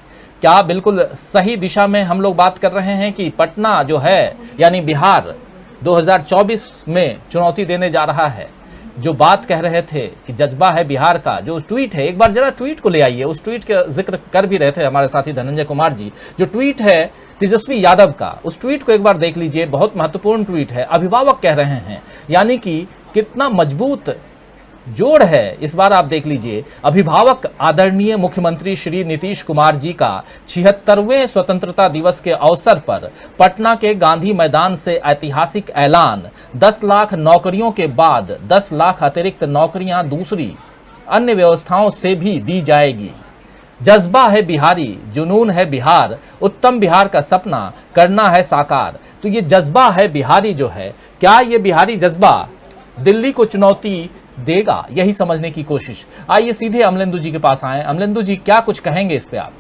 क्या बिल्कुल सही दिशा में हम लोग बात कर रहे हैं कि पटना जो है यानी बिहार 2024 में चुनौती देने जा रहा है? जो बात कह रहे थे कि जज्बा है बिहार का, जो ट्वीट है, एक बार जरा ट्वीट को ले आइए, उस ट्वीट का जिक्र कर भी रहे थे हमारे साथी धनंजय कुमार जी। जो ट्वीट है तेजस्वी यादव का, उस ट्वीट को एक बार देख लीजिए, बहुत महत्वपूर्ण ट्वीट है। अभिभावक कह रहे हैं, यानी कि कितना मजबूत जोड़ है इस बार आप देख लीजिए, अभिभावक आदरणीय मुख्यमंत्री श्री नीतीश कुमार जी का 76वें स्वतंत्रता दिवस के अवसर पर पटना के गांधी मैदान से ऐतिहासिक ऐलान, 10 लाख नौकरियों के बाद 10 लाख अतिरिक्त नौकरियां दूसरी अन्य व्यवस्थाओं से भी दी जाएगी। जज्बा है बिहारी, जुनून है बिहार, उत्तम बिहार का सपना करना है साकार। तो ये जज्बा है बिहारी जो है, क्या ये बिहारी जज्बा दिल्ली को चुनौती देगा, यही समझने की कोशिश। आइए सीधे अमलेंदु जी के पास आए। अमलेंदु जी, क्या कुछ कहेंगे इस पे आप?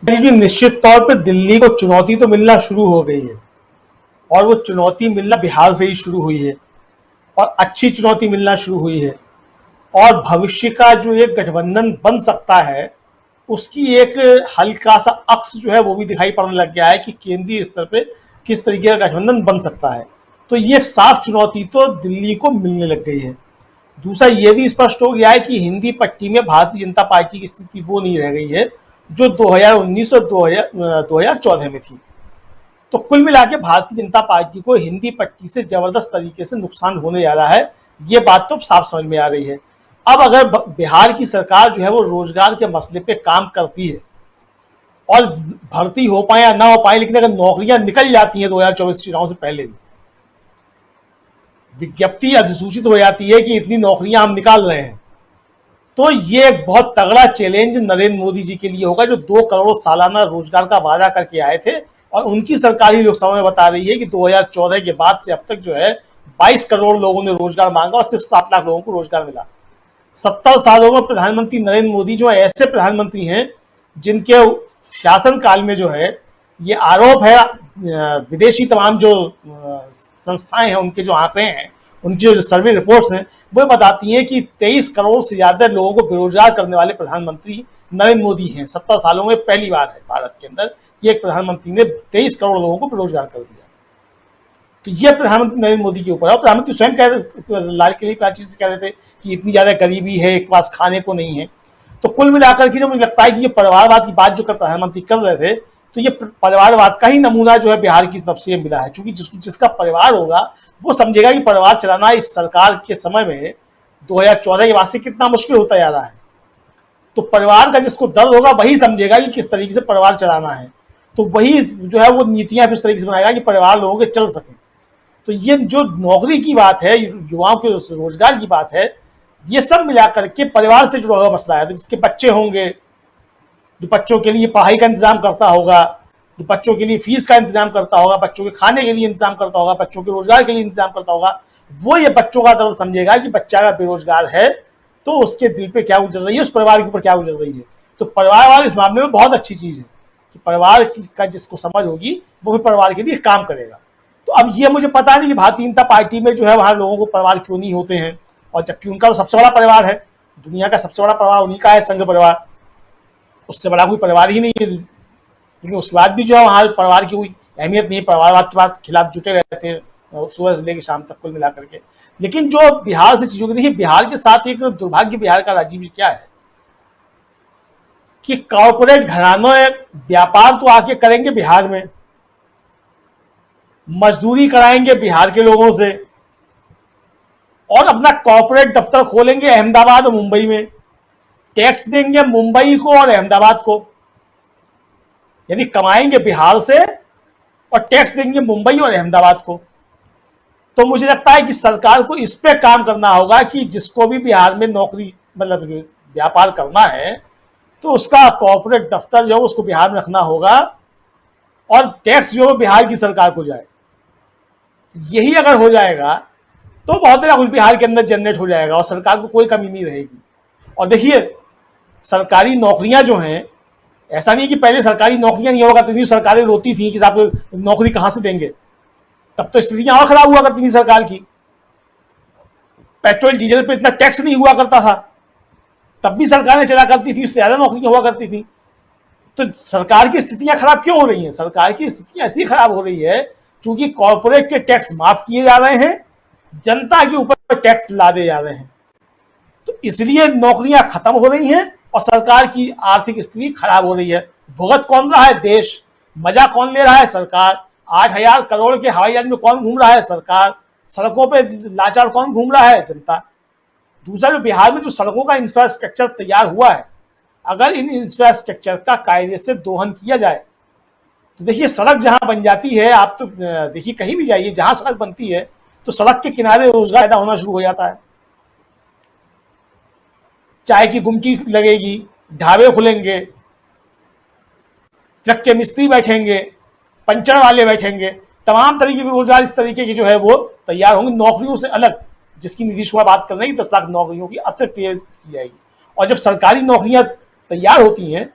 निश्चित तौर पे दिल्ली को चुनौती तो मिलना शुरू हो गई है, और वो चुनौती मिलना बिहार से ही शुरू हुई है, और अच्छी चुनौती मिलना शुरू हुई है। और भविष्य का जो एक गठबंधन बन सकता है, उसकी एक हल्का सा अक्स जो है वो भी दिखाई पड़ने लग गया है कि केंद्रीय स्तर पे किस तरीके का गठबंधन बन सकता है। तो ये साफ चुनौती तो दिल्ली को मिलने लग गई है। दूसरा ये भी स्पष्ट हो गया है कि हिंदी पट्टी में भारतीय जनता पार्टी की स्थिति वो नहीं रह गई है जो 2019 और 2014 में थी। तो कुल मिला के भारतीय जनता पार्टी को हिंदी पट्टी से जबरदस्त तरीके से नुकसान होने जा रहा है, ये बात तो साफ समझ में आ रही है। अब अगर बिहार की सरकार जो है वो रोजगार के मसले पे काम करती है, और भर्ती हो पाए या ना हो पाए, लेकिन अगर नौकरियां निकल जाती हैं 2024 चुनाव से पहले भी, विज्ञप्ति अधिसूचित हो जाती है कि इतनी नौकरियां हम निकाल रहे हैं, तो ये एक बहुत तगड़ा चैलेंज नरेंद्र मोदी जी के लिए होगा, जो 2 करोड़ सालाना रोजगार का वादा करके आए थे। और उनकी सरकार ही लोकसभा में बता रही है कि 2014 के बाद से अब तक जो है 22 करोड़ लोगों ने रोजगार मांगा और सिर्फ 7 लाख लोगों को रोजगार मिला। 70 सालों में प्रधानमंत्री नरेंद्र मोदी जो है ऐसे प्रधानमंत्री हैं जिनके शासनकाल में जो है ये आरोप है, विदेशी तमाम जो संस्थाएं हैं उनके जो आंकड़े हैं, उनकी जो सर्वे रिपोर्ट्स हैं, वो बताती हैं कि 23 करोड़ से ज्यादा लोगों को बेरोजगार करने वाले प्रधानमंत्री नरेंद्र मोदी हैं। 70 सालों में पहली बार है भारत के अंदर कि एक प्रधानमंत्री ने 23 करोड़ लोगों को बेरोजगार कर दिया। तो ये प्रधानमंत्री नरेंद्र मोदी के ऊपर है। और प्रधानमंत्री स्वयं लाल किले की प्राचीर से कह रहे थे कि इतनी ज्यादा गरीबी है, एक पास खाने को नहीं है। तो कुल मिलाकर के जो मुझे लगता है कि ये परिवारवाद की बात जो प्रधानमंत्री कर रहे थे, तो ये परिवारवाद का ही नमूना जो है बिहार की तरफ से मिला है। क्योंकि जिसका परिवार होगा वो समझेगा कि परिवार चलाना इस सरकार के समय में 2014 के बाद से कितना मुश्किल होता जा रहा है। तो परिवार का जिसको दर्द होगा वही समझेगा कि किस तरीके से परिवार चलाना है, तो वही जो है वो नीतियां इस तरीके से बनाएगा कि परिवार लोगों के चल सके। तो ये जो नौकरी की बात है, युवाओं के रोजगार की बात है, ये सब मिलाकर के परिवार से जुड़ा हुआ मसला है। तो जिसके बच्चे होंगे, जो बच्चों के लिए पढ़ाई का इंतजाम करता होगा, जो बच्चों के लिए फीस का इंतजाम करता होगा, बच्चों के खाने के लिए इंतजाम करता होगा, बच्चों के रोजगार के लिए इंतजाम करता होगा, वो ये बच्चों का दर्द समझेगा कि बच्चा अगर बेरोजगार है तो उसके दिल पे क्या गुजर रही है, उस परिवार के ऊपर क्या गुजर रही है। तो परिवार वाले इस मामले में बहुत अच्छी चीज है कि परिवार का जिसको समझ होगी वो भी परिवार के लिए काम करेगा। तो अब ये मुझे पता नहीं कि भारतीय जनता पार्टी में जो है वहां लोगों को परिवार क्यों नहीं होते हैं, और जबकि उनका तो सबसे बड़ा परिवार है, दुनिया का सबसे बड़ा परिवार उन्हीं का है, संघ परिवार, उससे बड़ा कोई परिवार ही नहीं है। लेकिन उसके बाद भी जो है वहां परिवार की कोई अहमियत नहीं है, परिवारवाद के बाद खिलाफ जुटे रहते हैं सुबह से लेकर शाम तक कुल मिला करके। लेकिन जो बिहार से चीजों की, देखिए बिहार के साथ एक दुर्भाग्य बिहार का राजीव जी क्या है कि कॉर्पोरेट घरानों व्यापार तो आके करेंगे बिहार में, मजदूरी कराएंगे बिहार के लोगों से, और अपना कॉर्पोरेट दफ्तर खोलेंगे अहमदाबाद और मुंबई में, टैक्स देंगे मुंबई को और अहमदाबाद को, यानी कमाएंगे बिहार से और टैक्स देंगे मुंबई और अहमदाबाद को। तो मुझे लगता है कि सरकार को इस पे काम करना होगा कि जिसको भी बिहार में नौकरी मतलब व्यापार करना है तो उसका कॉर्पोरेट दफ्तर जो है उसको बिहार में रखना होगा, और टैक्स जो है बिहार की सरकार को जाए। यही अगर हो जाएगा तो बहुत सारा कुछ बिहार के अंदर जनरेट हो जाएगा और सरकार को कोई कमी नहीं रहेगी। और देखिए सरकारी नौकरियां जो हैं, ऐसा नहीं कि पहले सरकारी नौकरियां नहीं हुआ करती थी, सरकारें रोती थी कि साहब नौकरी कहां से देंगे, तब तो स्थितियां और खराब हुआ करती थी सरकार की। पेट्रोल डीजल पे इतना टैक्स नहीं हुआ करता था, तब भी सरकारें चला करती थी, उससे ज्यादा नौकरियां हुआ करती थी। तो सरकार की स्थितियां खराब क्यों हो रही हैं? सरकार की स्थितियां ऐसी खराब हो रही है क्योंकि कॉर्पोरेट के टैक्स माफ किए जा रहे हैं, जनता के ऊपर टैक्स लादे जा रहे हैं, तो इसलिए नौकरियां खत्म हो रही हैं और सरकार की आर्थिक स्थिति खराब हो रही है। भुगत कौन रहा है? देश। मजा कौन ले रहा है? सरकार। 8,000 करोड़ के हवाई जहाज में कौन घूम रहा है? सरकार। सड़कों पे लाचार कौन घूम रहा है? जनता। दूसरा, जो बिहार में जो सड़कों का इंफ्रास्ट्रक्चर तैयार हुआ है, अगर इन इंफ्रास्ट्रक्चर का कायदे से दोहन किया जाए तो देखिए, सड़क जहां बन जाती है, आप तो देखिए कहीं भी जाइए, जहां सड़क बनती है तो सड़क के किनारे रोजगार पैदा होना शुरू हो जाता है। चाय की गुमटी लगेगी, ढाबे खुलेंगे, ट्रक के मिस्त्री बैठेंगे, पंचर वाले बैठेंगे, तमाम तरीके के रोजगार इस तरीके के जो है वो तैयार होंगे, नौकरियों से अलग, जिसकी नीतीश कुमार बात कर रहे हैं 10 लाख नौकरियों की अब तक तैयार की जाएगी। और जब सरकारी नौकरियां तैयार होती हैं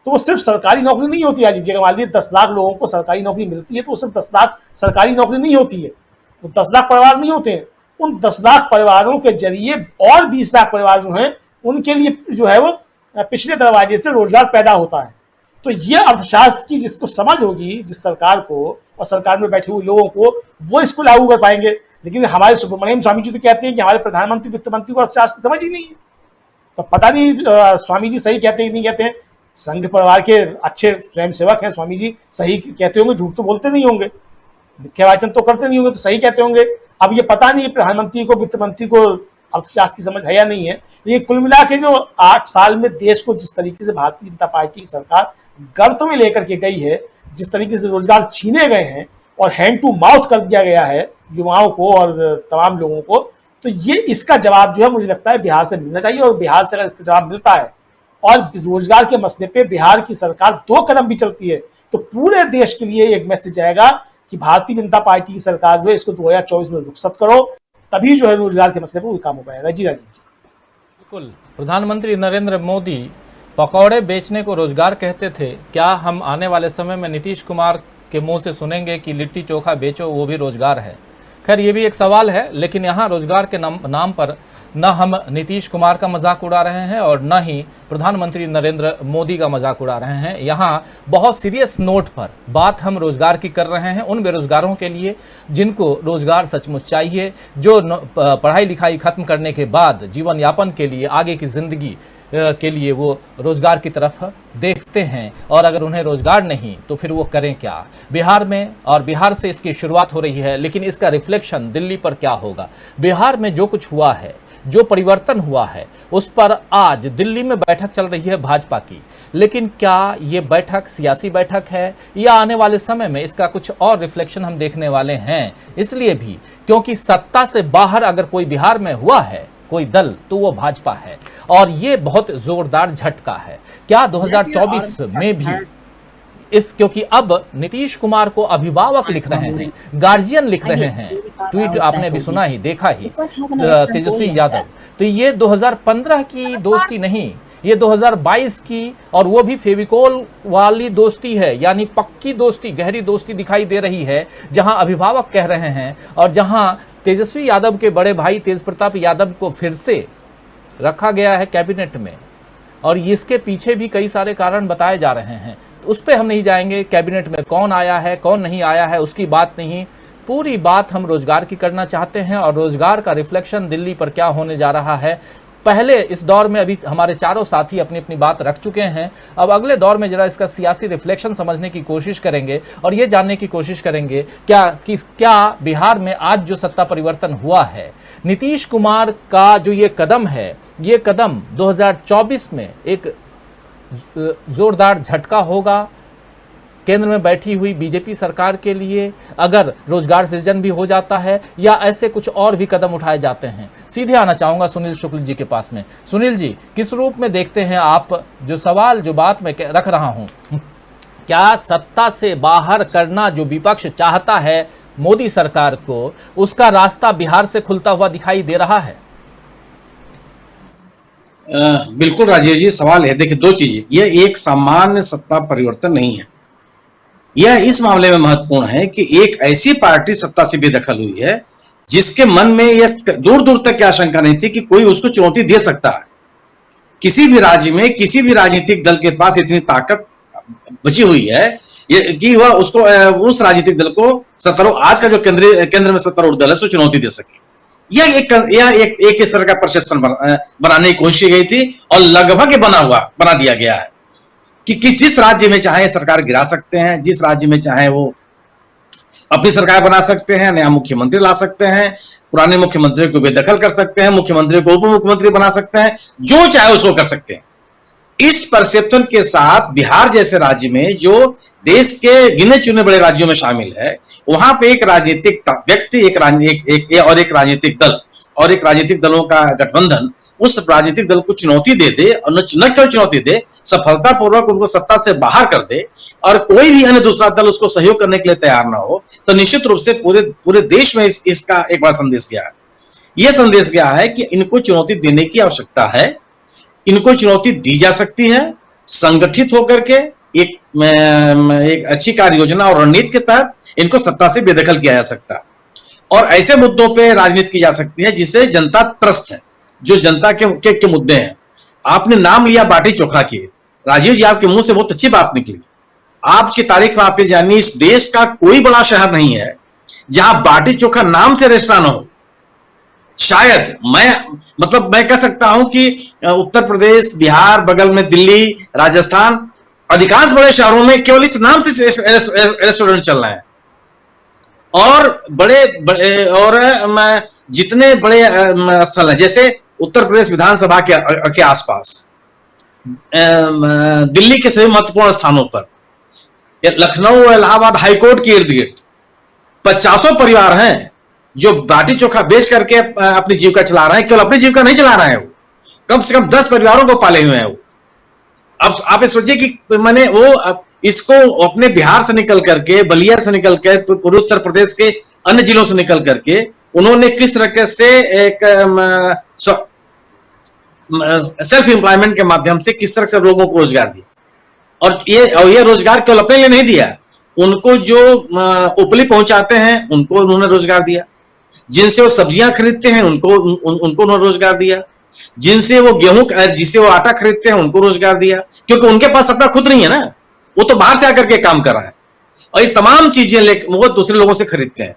तो वो सिर्फ सरकारी नौकरी नहीं होती है। जगह मान लीजिए 10 लाख लोगों को सरकारी नौकरी मिलती है तो वो सिर्फ 10 लाख सरकारी नौकरी नहीं होती है, वो 10 लाख परिवार नहीं होते हैं। उन 10 लाख परिवारों के जरिए और 20 लाख परिवार जो हैं उनके लिए जो है वो पिछले दरवाजे से रोजगार पैदा होता है। तो ये अर्थशास्त्र की जिसको समझ होगी, जिस सरकार को और सरकार में बैठे हुए लोगों को, वो इसको लागू कर पाएंगे। लेकिन हमारे सुब्रमण्यम स्वामी जी तो कहते हैं कि हमारे प्रधानमंत्री वित्त मंत्री को अर्थशास्त्र की समझ ही नहीं है। तो पता नहीं स्वामी जी सही कहते हैं कि नहीं कहते हैं। संघ परिवार के अच्छे स्वयंसेवक हैं स्वामी जी, सही कहते होंगे, झूठ तो बोलते नहीं होंगे, मिथ्या वाचन तो करते नहीं होंगे, तो सही कहते होंगे। अब ये पता नहीं प्रधानमंत्री को, वित्त मंत्री को अर्थशास्त्र की समझ है या नहीं है। ये कुल मिला के जो 8 साल में देश को जिस तरीके से भारतीय जनता पार्टी की सरकार गर्त में लेकर के गई है, जिस तरीके से रोजगार छीने गए हैं और हैंड टू माउथ कर दिया गया है युवाओं को और तमाम लोगों को, तो ये इसका जवाब जो है मुझे लगता है बिहार से मिलना चाहिए। और बिहार से अगर इसका जवाब मिलता है और रोजगार के मसले पे बिहार की सरकार 2 कदम भी चलती है तो पूरे देश के लिए एक मैसेज आएगा कि भारतीय जनता पार्टी की सरकार जो है इसको 2024 में रुखसत करो, तभी जो है रोजगार के मसले पर काम हो पाएगा। जी राजीव जी। बिल्कुल, प्रधानमंत्री नरेंद्र मोदी पकौड़े बेचने को रोजगार कहते थे। क्या हम आने वाले समय में नीतीश कुमार के मुंह से सुनेंगे कि लिट्टी चोखा बेचो वो भी रोजगार है? खैर, ये भी एक सवाल है, लेकिन यहाँ रोजगार के नाम पर न हम नीतीश कुमार का मजाक उड़ा रहे हैं और न ही प्रधानमंत्री नरेंद्र मोदी का मजाक उड़ा रहे हैं। यहाँ बहुत सीरियस नोट पर बात हम रोजगार की कर रहे हैं, उन बेरोजगारों के लिए जिनको रोजगार सचमुच चाहिए, जो पढ़ाई लिखाई खत्म करने के बाद जीवन यापन के लिए, आगे की जिंदगी के लिए वो रोजगार की तरफ देखते हैं। और अगर उन्हें रोजगार नहीं तो फिर वो करें क्या? बिहार में, और बिहार से इसकी शुरुआत हो रही है, लेकिन इसका रिफ्लेक्शन दिल्ली पर क्या होगा? बिहार में जो कुछ हुआ है, जो परिवर्तन हुआ है, उस पर आज दिल्ली में बैठक चल रही है भाजपा की। लेकिन क्या ये बैठक सियासी बैठक है या आने वाले समय में इसका कुछ और रिफ्लेक्शन हम देखने वाले हैं? इसलिए भी क्योंकि सत्ता से बाहर अगर कोई बिहार में हुआ है कोई दल, तो वो भाजपा है और ये बहुत जोरदार झटका है। क्या 2024 में भी क्योंकि अब नीतीश कुमार को अभिभावक लिख रहे हैं, गार्जियन लिख रहे हैं, ट्वीट आपने भी सुना ही, देखा ही, तेजस्वी यादव। तो ये 2015 की दोस्ती नहीं, ये 2022 की, और वो भी फेविकोल वाली दोस्ती है, यानी पक्की दोस्ती, गहरी दोस्ती दिखाई दे रही है, जहां अभिभावक कह रहे हैं और जहां तेजस्वी यादव के बड़े भाई तेज प्रताप यादव को फिर से रखा गया है कैबिनेट में। और इसके पीछे भी कई सारे कारण बताए जा रहे हैं, उस पर हम नहीं जाएंगे। कैबिनेट में कौन आया है कौन नहीं आया है उसकी बात नहीं, पूरी बात हम रोजगार की करना चाहते हैं और रोजगार का रिफ्लेक्शन दिल्ली पर क्या होने जा रहा है। पहले इस दौर में अभी हमारे चारों साथी अपनी अपनी बात रख चुके हैं, अब अगले दौर में जरा इसका सियासी रिफ्लेक्शन समझने की कोशिश करेंगे और ये जानने की कोशिश करेंगे क्या बिहार में आज जो सत्ता परिवर्तन हुआ है, नीतीश कुमार का जो ये कदम है, ये कदम 2024 में एक जोरदार झटका होगा केंद्र में बैठी हुई बीजेपी सरकार के लिए, अगर रोजगार सृजन भी हो जाता है या ऐसे कुछ और भी कदम उठाए जाते हैं। सीधे आना चाहूंगा सुनील शुक्ल जी के पास में। सुनील जी, किस रूप में देखते हैं आप जो सवाल, जो बात मैं रख रहा हूं, क्या सत्ता से बाहर करना जो विपक्ष चाहता है मोदी सरकार को, उसका रास्ता बिहार से खुलता हुआ दिखाई दे रहा है? बिल्कुल राजीव जी, सवाल है, देखिए 2 चीजें, यह एक सामान्य सत्ता परिवर्तन नहीं है, यह इस मामले में महत्वपूर्ण है कि एक ऐसी पार्टी सत्ता से बेदखल हुई है जिसके मन में यह दूर दूर तक आशंका नहीं थी कि कोई उसको चुनौती दे सकता है। किसी भी राज्य में किसी भी राजनीतिक दल के पास इतनी ताकत बची हुई है कि वह उसको उस राजनीतिक दल को आज का जो केंद्र में सत्तारूढ़ दल है उसको चुनौती दे सके। यह एक इस तरह का परसेप्शन बनाने की कोशिश की गई थी और लगभग बना दिया गया है कि जिस राज्य में चाहे सरकार गिरा सकते हैं, जिस राज्य में चाहे वो अपनी सरकार बना सकते हैं, नया मुख्यमंत्री ला सकते हैं, पुराने मुख्यमंत्री को बेदखल कर सकते हैं, मुख्यमंत्री को उप मुख्यमंत्री बना सकते हैं, जो चाहे उसको कर सकते हैं। इस परसेप्शन के साथ बिहार जैसे राज्य में, जो देश के गिने चुने बड़े राज्यों में शामिल है, वहां पे एक राजनीतिक व्यक्ति, एक राजनीतिक दल और एक राजनीतिक दलों का गठबंधन उस राजनीतिक दल को चुनौती दे दे, और न केवल चुनौती दे, सफलतापूर्वक उनको सत्ता से बाहर कर दे, और कोई भी अन्य दूसरा दल उसको सहयोग करने के लिए तैयार ना हो, तो निश्चित रूप से पूरे देश में इसका एक बड़ा संदेश गया है। यह संदेश गया है कि इनको चुनौती देने की आवश्यकता है, इनको चुनौती दी जा सकती है, संगठित होकर के एक अच्छी कार्य योजना और रणनीति के तहत इनको सत्ता से बेदखल किया जा सकता है, और ऐसे मुद्दों पे राजनीति की जा सकती है जिसे जनता त्रस्त है, जो जनता के मुद्दे हैं। आपने नाम लिया बाटी चोखा की, राजीव जी आपके मुंह से बहुत अच्छी बात निकली। आज की तारीख में आप ये जानिए, इस देश का कोई बड़ा शहर नहीं है जहां बाटी चोखा नाम से रेस्टोरेंट हो। शायद मैं कह सकता हूं कि उत्तर प्रदेश, बिहार, बगल में दिल्ली, राजस्थान, अधिकांश बड़े शहरों में केवल इस नाम से रेस्टोरेंट चल रहे हैं। और जितने बड़े स्थल हैं, जैसे उत्तर प्रदेश विधानसभा के आसपास, दिल्ली के सभी महत्वपूर्ण स्थानों पर, लखनऊ और इलाहाबाद हाईकोर्ट के इर्द गिर्द 50 परिवार हैं जो बाटी चोखा बेच करके अपनी जीविका चला रहे हैं। केवल अपनी जीविका नहीं चला रहे हैं, वो कम से कम 10 परिवारों को पाले हुए हैं वो। अब आप सोचिए कि मैंने वो इसको अपने बिहार से निकल करके, बलिया से निकल कर, पूर्वी उत्तर प्रदेश के अन्य जिलों से निकल करके उन्होंने किस तरह से एक सेल्फ एम्प्लॉयमेंट के माध्यम से किस तरह से लोगों को रोजगार दिया। और ये रोजगार केवल अपने लिए नहीं दिया, उनको जो उपली पहुंचाते हैं उनको उन्होंने रोजगार दिया, जिनसे वो सब्जियां खरीदते हैं उनको उन्होंने रोजगार दिया, जिनसे वो जिससे वो आटा खरीदते हैं उनको रोजगार दिया, क्योंकि उनके पास अपना खुद नहीं है ना, वो तो बाहर से आकर के काम कर रहे हैं, और ये तमाम चीजें वो दूसरे लोगों से खरीदते हैं।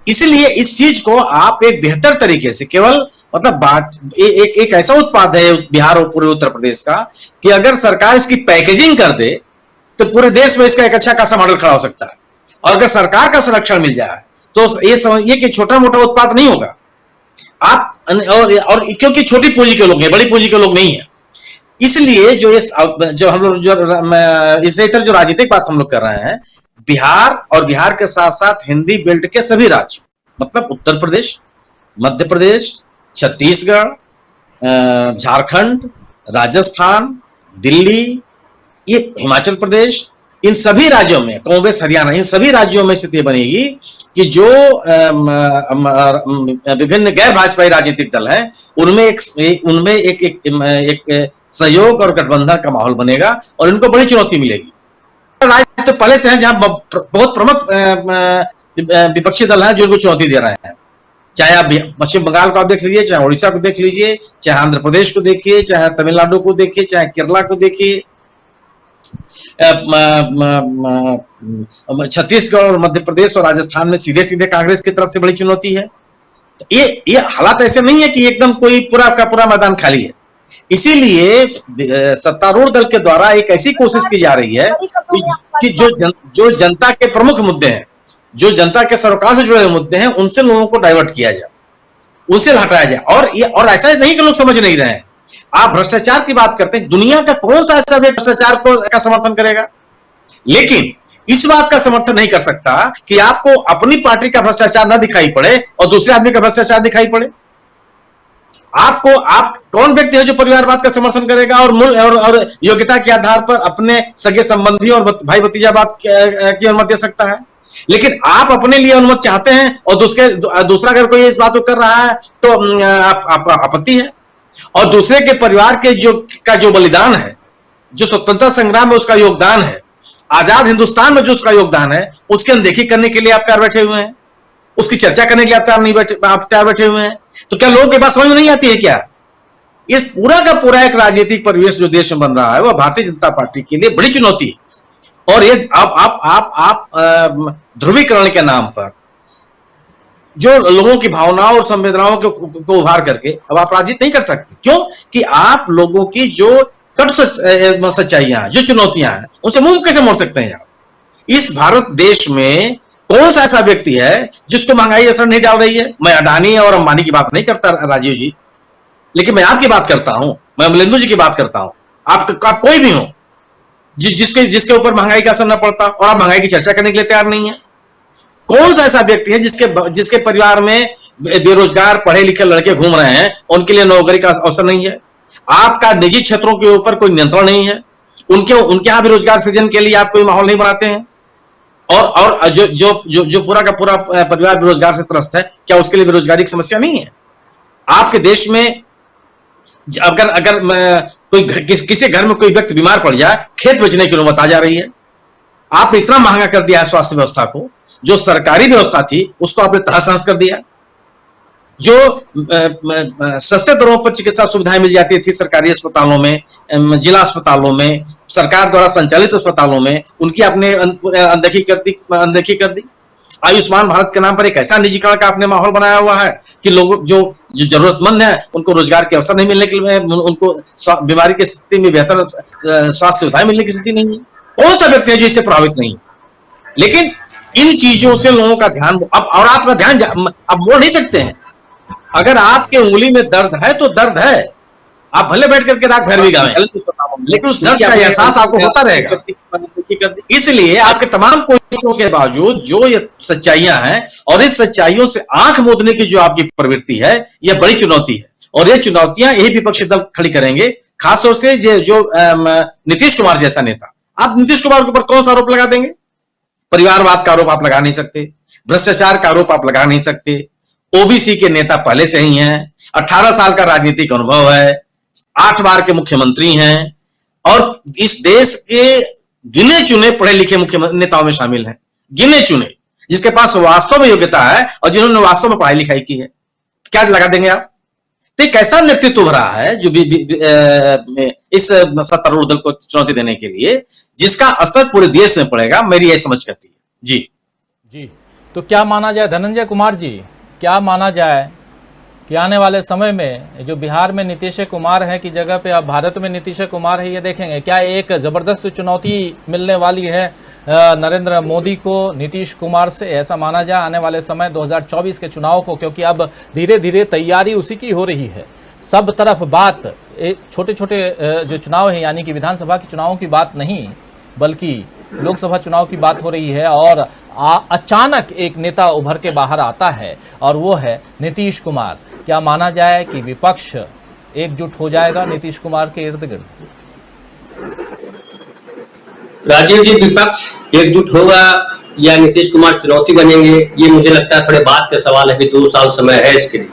इसलिए इस चीज को आप एक बेहतर तरीके से, केवल एक ऐसा उत्पाद है बिहार और पूरे उत्तर प्रदेश का कि अगर सरकार इसकी पैकेजिंग कर दे तो पूरे देश में इसका एक अच्छा खासा मॉडल खड़ा हो सकता है। और अगर सरकार का संरक्षण मिल जाए तो ये समझिए कि छोटा मोटा उत्पाद नहीं होगा। आप और क्योंकि छोटी पूंजी के लोग हैं, बड़ी पूंजी के लोग नहीं है, इसलिए जो हम लोग इस तरह जो राजनीतिक बात हम लोग कर रहे हैं, बिहार और बिहार के साथ साथ हिंदी बेल्ट के सभी राज्य, मतलब उत्तर प्रदेश, मध्य प्रदेश, छत्तीसगढ़, झारखंड, राजस्थान, दिल्ली, ये हिमाचल प्रदेश, इन सभी राज्यों में, कांग्रेस, हरियाणा, इन सभी राज्यों में स्थिति बनेगी कि जो विभिन्न गैर भाजपाई राजनीतिक दल हैं उनमें एक सहयोग और गठबंधन का माहौल बनेगा और इनको बड़ी चुनौती मिलेगी। राज्य तो पहले से हैं जहां बहुत प्रमुख विपक्षी दल हैं जो इनको चुनौती दे रहे हैं, चाहे आप पश्चिम बंगाल को आप देख लीजिए, चाहे उड़ीसा को देख लीजिए, चाहे आंध्र प्रदेश को देखिए, चाहे तमिलनाडु को देखिए, चाहे केरला को देखिए, छत्तीसगढ़ और मध्य प्रदेश और राजस्थान में सीधे सीधे कांग्रेस की तरफ से बड़ी चुनौती है। तो ये हालात ऐसे नहीं है कि एकदम कोई पूरा का पूरा मैदान खाली है। इसीलिए सत्तारूढ़ दल के द्वारा एक ऐसी कोशिश की जा रही है कि जो जनता के प्रमुख मुद्दे हैं, जो जनता के सरकार से जुड़े हुए मुद्दे हैं, उनसे लोगों को डाइवर्ट किया जाए, उनसे हटाया जाए। और ऐसा नहीं कि लोग समझ नहीं रहे हैं। आप भ्रष्टाचार की बात करते हैं, दुनिया का कौन सा ऐसा भ्रष्टाचार का समर्थन करेगा? लेकिन इस बात का समर्थन नहीं कर सकता कि आपको अपनी पार्टी का भ्रष्टाचार ना दिखाई पड़े और दूसरे आदमी का भ्रष्टाचार दिखाई पड़े। आप कौन व्यक्ति है जो परिवारवाद का समर्थन करेगा और योग्यता के आधार पर अपने सगे संबंधी और भाई भतीजावाद की अनुमति दे सकता है? लेकिन आप अपने लिए अनुमति चाहते हैं और दूसरा अगर कोई इस बात को कर रहा है तो आपत्ति है। और दूसरे के परिवार के जो बलिदान है, जो स्वतंत्रता संग्राम में उसका योगदान है, आजाद हिंदुस्तान में जो उसका योगदान है, उसकी अनदेखी करने के लिए आप तैयार बैठे हुए हैं, उसकी चर्चा करने के लिए आप तैयार बैठे हुए हैं। तो क्या लोगों के पास समझ में नहीं आती है क्या? इस पूरा का पूरा एक राजनीतिक परिवेश जो देश में बन रहा है वह भारतीय जनता पार्टी के लिए बड़ी चुनौती है। और ये आप ध्रुवीकरण के नाम पर जो लोगों की भावनाओं और संवेदनाओं को उभार करके अब आप राजनीति नहीं कर सकते। क्यों? कि आप लोगों की जो कट सच्चाइयां, जो चुनौतियां हैं, उनसे मुंह कैसे मोड़ सकते हैं आप? इस भारत देश में कौन सा ऐसा व्यक्ति है जिसको महंगाई असर नहीं डाल रही है? मैं अडानी और अंबानी की बात नहीं करता राजीव जी, लेकिन मैं आपकी बात करता हूं, मैं अमलेंदु जी की बात करता हूं। आप कोई भी हो जिसके ऊपर महंगाई का असर न पड़ता और आप महंगाई की चर्चा करने के लिए तैयार नहीं है। कौन सा ऐसा व्यक्ति है जिसके परिवार में बेरोजगार पढ़े लिखे लड़के घूम रहे हैं, उनके लिए नौकरी का अवसर नहीं है? आपका निजी क्षेत्रों के ऊपर कोई नियंत्रण नहीं है, उनके यहां भी रोजगार सृजन के लिए आप कोई माहौल नहीं बनाते हैं। और जो पूरा का पूरा परिवार बेरोजगार से त्रस्त है, क्या उसके लिए बेरोजगारी की समस्या नहीं है? आपके देश में अगर किसी घर में कोई व्यक्ति बीमार पड़ जाए, खेत बेचने की नौबत आ जा रही है। आपने इतना महंगा कर दिया है स्वास्थ्य व्यवस्था को, जो सरकारी व्यवस्था थी उसको आपने तहस नहस कर दिया। जो सस्ते दरों पर चिकित्सा सुविधाएं मिल जाती थी सरकारी अस्पतालों में, जिला अस्पतालों में, सरकार द्वारा संचालित अस्पतालों में, उनकी आपने अनदेखी कर दी। आयुष्मान भारत के नाम पर एक ऐसा निजीकरण का आपने माहौल बनाया हुआ है कि लोग जो जरूरतमंद है उनको रोजगार के अवसर नहीं मिलने के लिए, उनको बीमारी की स्थिति में बेहतर स्वास्थ्य सुविधाएं मिलने की स्थिति नहीं है। कौन सा व्यक्ति है जो इससे प्रभावित नहीं है? लेकिन इन चीजों से लोगों का ध्यान और आपका ध्यान अब मोड़ नहीं सकते हैं। अगर आपके उंगली में दर्द है तो दर्द है, आप भले बैठ करके रात भर भी गावें, लेकिन उस दर्द का एहसास आपको होता रहेगा। इसलिए आपके तमाम कोशिशों के बावजूद जो ये सच्चाइयां हैं और इस सच्चाइयों से आंख मूंदने की जो आपकी प्रवृत्ति है, यह बड़ी चुनौती है। और ये चुनौतियां यही विपक्षी दल खड़ी करेंगे, खासतौर से जो नीतीश कुमार जैसा नेता। आप नीतीश कुमार के ऊपर कौन सा आरोप लगा देंगे? परिवारवाद का आरोप आप लगा नहीं सकते, भ्रष्टाचार का आरोप आप लगा नहीं सकते। ओबीसी के नेता पहले से ही हैं, 18 साल का राजनीतिक अनुभव है, 8 बार के मुख्यमंत्री हैं और इस देश के गिने चुने पढ़े लिखे मुख्य नेताओं में शामिल हैं, गिने चुने, जिसके पास वास्तव में योग्यता है और जिन्होंने वास्तव में पढ़ाई लिखाई की है। क्या लगा देंगे आप? तो एक ऐसा नेतृत्व हो रहा है जो इस सत्तारूढ़ दल को चुनौती देने के लिए, जिसका असर पूरे देश में पड़ेगा, मेरी यह समझ करती है। जी, तो क्या माना जाए धनंजय कुमार जी, क्या माना जाए कि आने वाले समय में जो बिहार में नीतीश कुमार है की जगह पे अब भारत में नीतीश कुमार है, ये देखेंगे क्या एक जबरदस्त चुनौती मिलने वाली है नरेंद्र मोदी को नीतीश कुमार से? ऐसा माना जाए आने वाले समय 2024 के चुनाव को, क्योंकि अब धीरे धीरे तैयारी उसी की हो रही है। सब तरफ बात छोटे छोटे जो चुनाव है, यानी कि विधानसभा के चुनावों की बात नहीं बल्कि लोकसभा चुनाव की बात हो रही है। और अचानक एक नेता उभर के बाहर आता है और वो है नीतीश कुमार। क्या माना जाए कि विपक्ष एकजुट हो जाएगा नीतीश कुमार के इर्द गिर्द? राजीव जी, विपक्ष एकजुट होगा या नीतीश कुमार चुनौती बनेंगे, ये मुझे लगता है थोड़े बाद का सवाल है। अभी 2 साल समय है इसके लिए।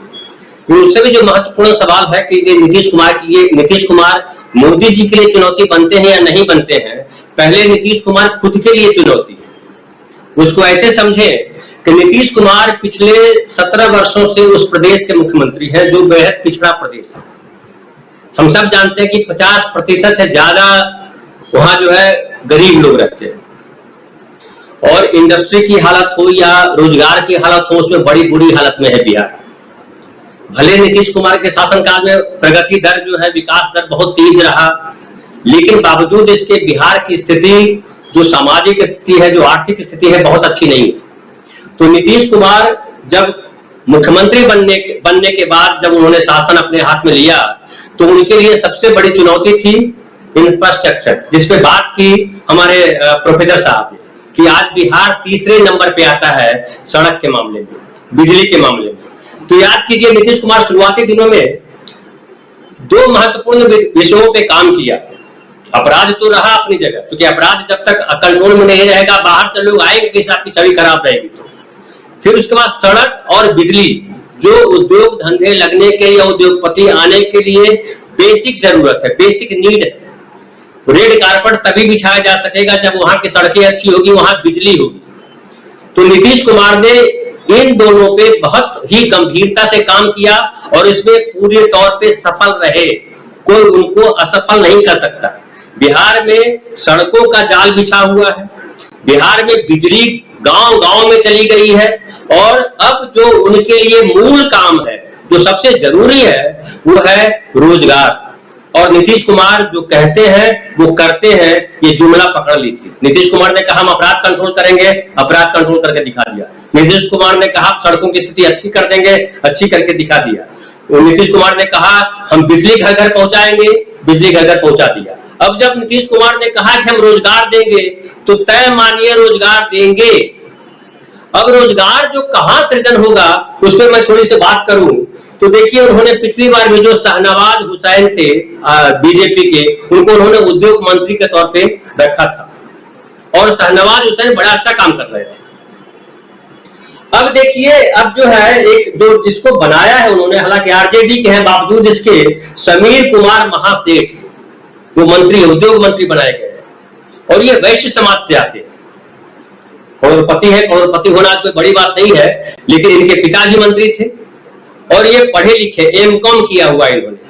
उससे भी जो महत्वपूर्ण सवाल है कि ये नीतीश कुमार मोदी जी के लिए चुनौती बनते हैं या नहीं बनते हैं। पहले नीतीश कुमार खुद के लिए चुनौती है। उसको ऐसे समझे कि नीतीश कुमार पिछले 17 वर्षों से उस प्रदेश के मुख्यमंत्री हैं जो बेहद पिछड़ा प्रदेश है। हम सब जानते हैं कि 50% से ज्यादा वहां जो है गरीब लोग रहते हैं और इंडस्ट्री की हालत हो या रोजगार की हालत हो, उसमें बड़ी बुरी हालत में है बिहार। भले नीतीश कुमार के शासनकाल में प्रगति दर जो है, विकास दर बहुत तेज रहा, लेकिन बावजूद इसके बिहार की स्थिति, जो सामाजिक स्थिति है, जो आर्थिक स्थिति है, बहुत अच्छी नहीं है। तो नीतीश कुमार जब मुख्यमंत्री बनने के बाद जब उन्होंने शासन अपने हाथ में लिया, तो उनके लिए सबसे बड़ी चुनौती थी इंफ्रास्ट्रक्चर, जिसपे बात की हमारे प्रोफेसर साहब ने कि आज बिहार तीसरे नंबर पे आता है सड़क के मामले में, बिजली के मामले में। तो याद कीजिए, नीतीश कुमार शुरुआती दिनों में 2 महत्वपूर्ण विषयों पे काम किया। अपराध तो रहा अपनी जगह, क्योंकि अपराध जब तक कंट्रोल में नहीं रहेगा, बाहर से लोग आएंगे, किसी आपकी छवि खराब रहेगी। तो फिर उसके बाद सड़क और बिजली, जो उद्योग धंधे लगने के लिए, उद्योगपति आने के लिए बेसिक जरूरत है, बेसिक नीड है। रेड कारपेट तभी बिछाया जा सकेगा जब वहां की सड़कें अच्छी होगी, वहां बिजली होगी। तो नीतीश कुमार ने इन दोनों पे बहुत ही गंभीरता से काम किया और इसमें पूरे तौर पे सफल रहे। कोई उनको असफल नहीं कर सकता। बिहार में सड़कों का जाल बिछा हुआ है, बिहार में बिजली गांव-गांव में चली गई है और अब जो उनके लिए मूल काम है, जो सबसे जरूरी है, वो है रोजगार। और नीतीश कुमार जो कहते हैं वो करते हैं, ये जुमला पकड़ ली थी। नीतीश कुमार ने कहा हम अपराध कंट्रोल करेंगे, अपराध कंट्रोल करके दिखा दिया। नीतीश कुमार ने कहा सड़कों की स्थिति अच्छी कर देंगे, अच्छी करके दिखा दिया। नीतीश कुमार ने कहा हम बिजली घर घर पहुंचाएंगे, बिजली घर घर पहुंचा दिया। अब जब नीतीश कुमार ने कहा कि हम रोजगार देंगे, तो तय मानिए रोजगार देंगे। अब रोजगार जो कहां सृजन होगा उस पर मैं थोड़ी सी बात करूं तो देखिए, उन्होंने पिछली बार भी जो शाहनवाज हुसैन थे बीजेपी के, उनको उन्होंने उद्योग मंत्री के तौर पे रखा था और शाहनवाज हुसैन बड़ा अच्छा काम कर रहे थे। अब देखिए, अब जो है एक जो जिसको बनाया है उन्होंने, हालांकि आरजेडी के हैं, बावजूद इसके समीर कुमार महासेठ वो मंत्री, उद्योग मंत्री बनाए गए हैं और ये वैश्य समाज से आते हैं। करोड़पति है, करोड़पति होना कोई बड़ी बात नहीं है, लेकिन इनके पिताजी मंत्री थे और ये पढ़े लिखे, एमकॉम किया हुआ इन्होंने।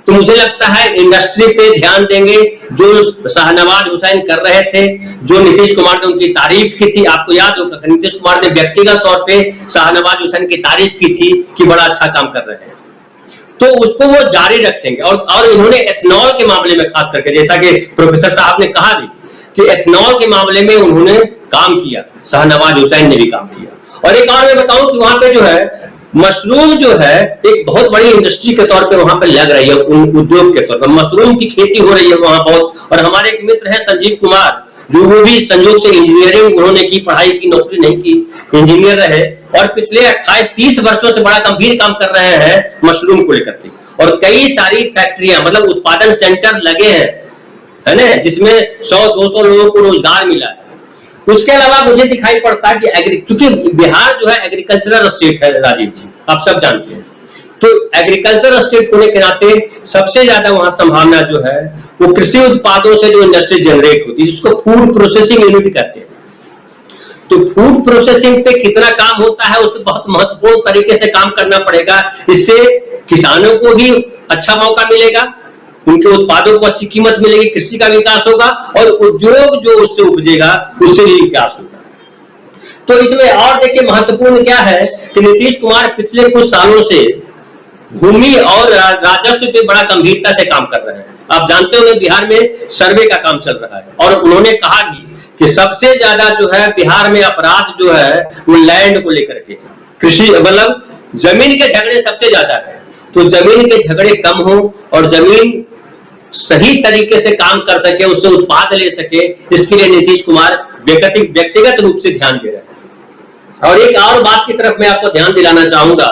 तो मुझे लगता है इंडस्ट्री पे ध्यान देंगे, जो शाहनवाज हुसैन कर रहे थे, जो नीतीश कुमार ने उनकी तारीफ की थी। आपको याद होगा नीतीश कुमार ने व्यक्तिगत तौर पे शाहनवाज हुसैन की तारीफ की थी कि बड़ा अच्छा काम कर रहे हैं, तो उसको वो जारी रखेंगे। और इन्होंने एथेनॉल के मामले में खास करके, जैसा कि प्रोफेसर साहब ने कहा भी कि एथेनॉल के मामले में उन्होंने काम किया, शाहनवाज हुसैन ने भी काम किया। और एक और मैं बताऊं कि वहां पे जो है मशरूम जो है एक बहुत बड़ी इंडस्ट्री के तौर पे वहां पे लग रही है, उद्योग के तौर पर मशरूम की खेती हो रही है वहां बहुत। और हमारे एक मित्र है संजीव कुमार, जो वो भी संयोग से इंजीनियरिंग उन्होंने की, पढ़ाई की, नौकरी नहीं की, इंजीनियर रहे और पिछले 28-30 वर्षों से बड़ा गंभीर काम कर रहे हैं मशरूम को लेकर के। और कई सारी फैक्ट्रियां, मतलब उत्पादन सेंटर लगे हैं, है ना, जिसमें 100-200 लोगों को रोजगार मिला है। उसके अलावा मुझे दिखाई पड़ता है कि क्योंकि बिहार जो है एग्रीकल्चरल स्टेट है राजीव जी, आप सब जानते हैं, तो एग्रीकल्चरल स्टेट होने के नाते सबसे ज्यादा वहां संभावना जो है वो कृषि उत्पादों से जो इंडस्ट्री जनरेट होती है, जिसको फूड प्रोसेसिंग यूनिट कहते हैं। तो फूड प्रोसेसिंग पे कितना काम होता है, उसको बहुत महत्वपूर्ण तरीके से काम करना पड़ेगा। इससे किसानों को भी अच्छा मौका मिलेगा, उनके उत्पादों को अच्छी कीमत मिलेगी, कृषि का विकास होगा और उद्योग जो उससे उपजेगा उससे भी विकास होगा। तो इसमें और देखिए महत्वपूर्ण क्या है कि नीतीश कुमार पिछले कुछ सालों से भूमि और राजस्व पे बड़ा गंभीरता से काम कर रहे हैं। आप जानते होंगे बिहार में सर्वे का काम चल रहा है और उन्होंने कहा कि सबसे ज्यादा जो है बिहार में अपराध जो है वो लैंड को लेकर के, कृषि मतलब जमीन के झगड़े सबसे ज्यादा है। तो जमीन के झगड़े कम हो और जमीन सही तरीके से काम कर सके, उससे उत्पाद ले सके, इसके लिए नीतीश कुमार व्यक्तिगत रूप से ध्यान दे रहे हैं। और एक और बात की तरफ मैं आपको ध्यान दिलाना चाहूंगा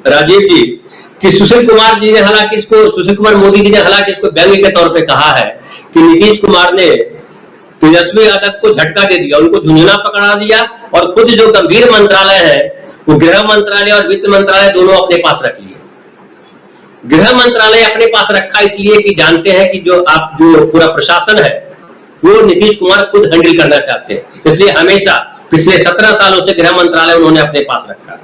राजीव जी, कि सुशील कुमार मोदी जी ने हालांकि इसको व्यंग्य के तौर पे कहा है कि नीतीश कुमार ने तेजस्वी यादव को झटका दे दिया, उनको झुंझुना पकड़ा दिया और खुद जो गंभीर मंत्रालय है वो गृह मंत्रालय और वित्त मंत्रालय दोनों अपने पास रख लिए। गृह मंत्रालय अपने पास रखा इसलिए कि जानते हैं कि जो पूरा प्रशासन है वो नीतीश कुमार खुद हैंडल करना चाहते हैं, इसलिए हमेशा पिछले 17 सालों से गृह मंत्रालय उन्होंने अपने पास रखा।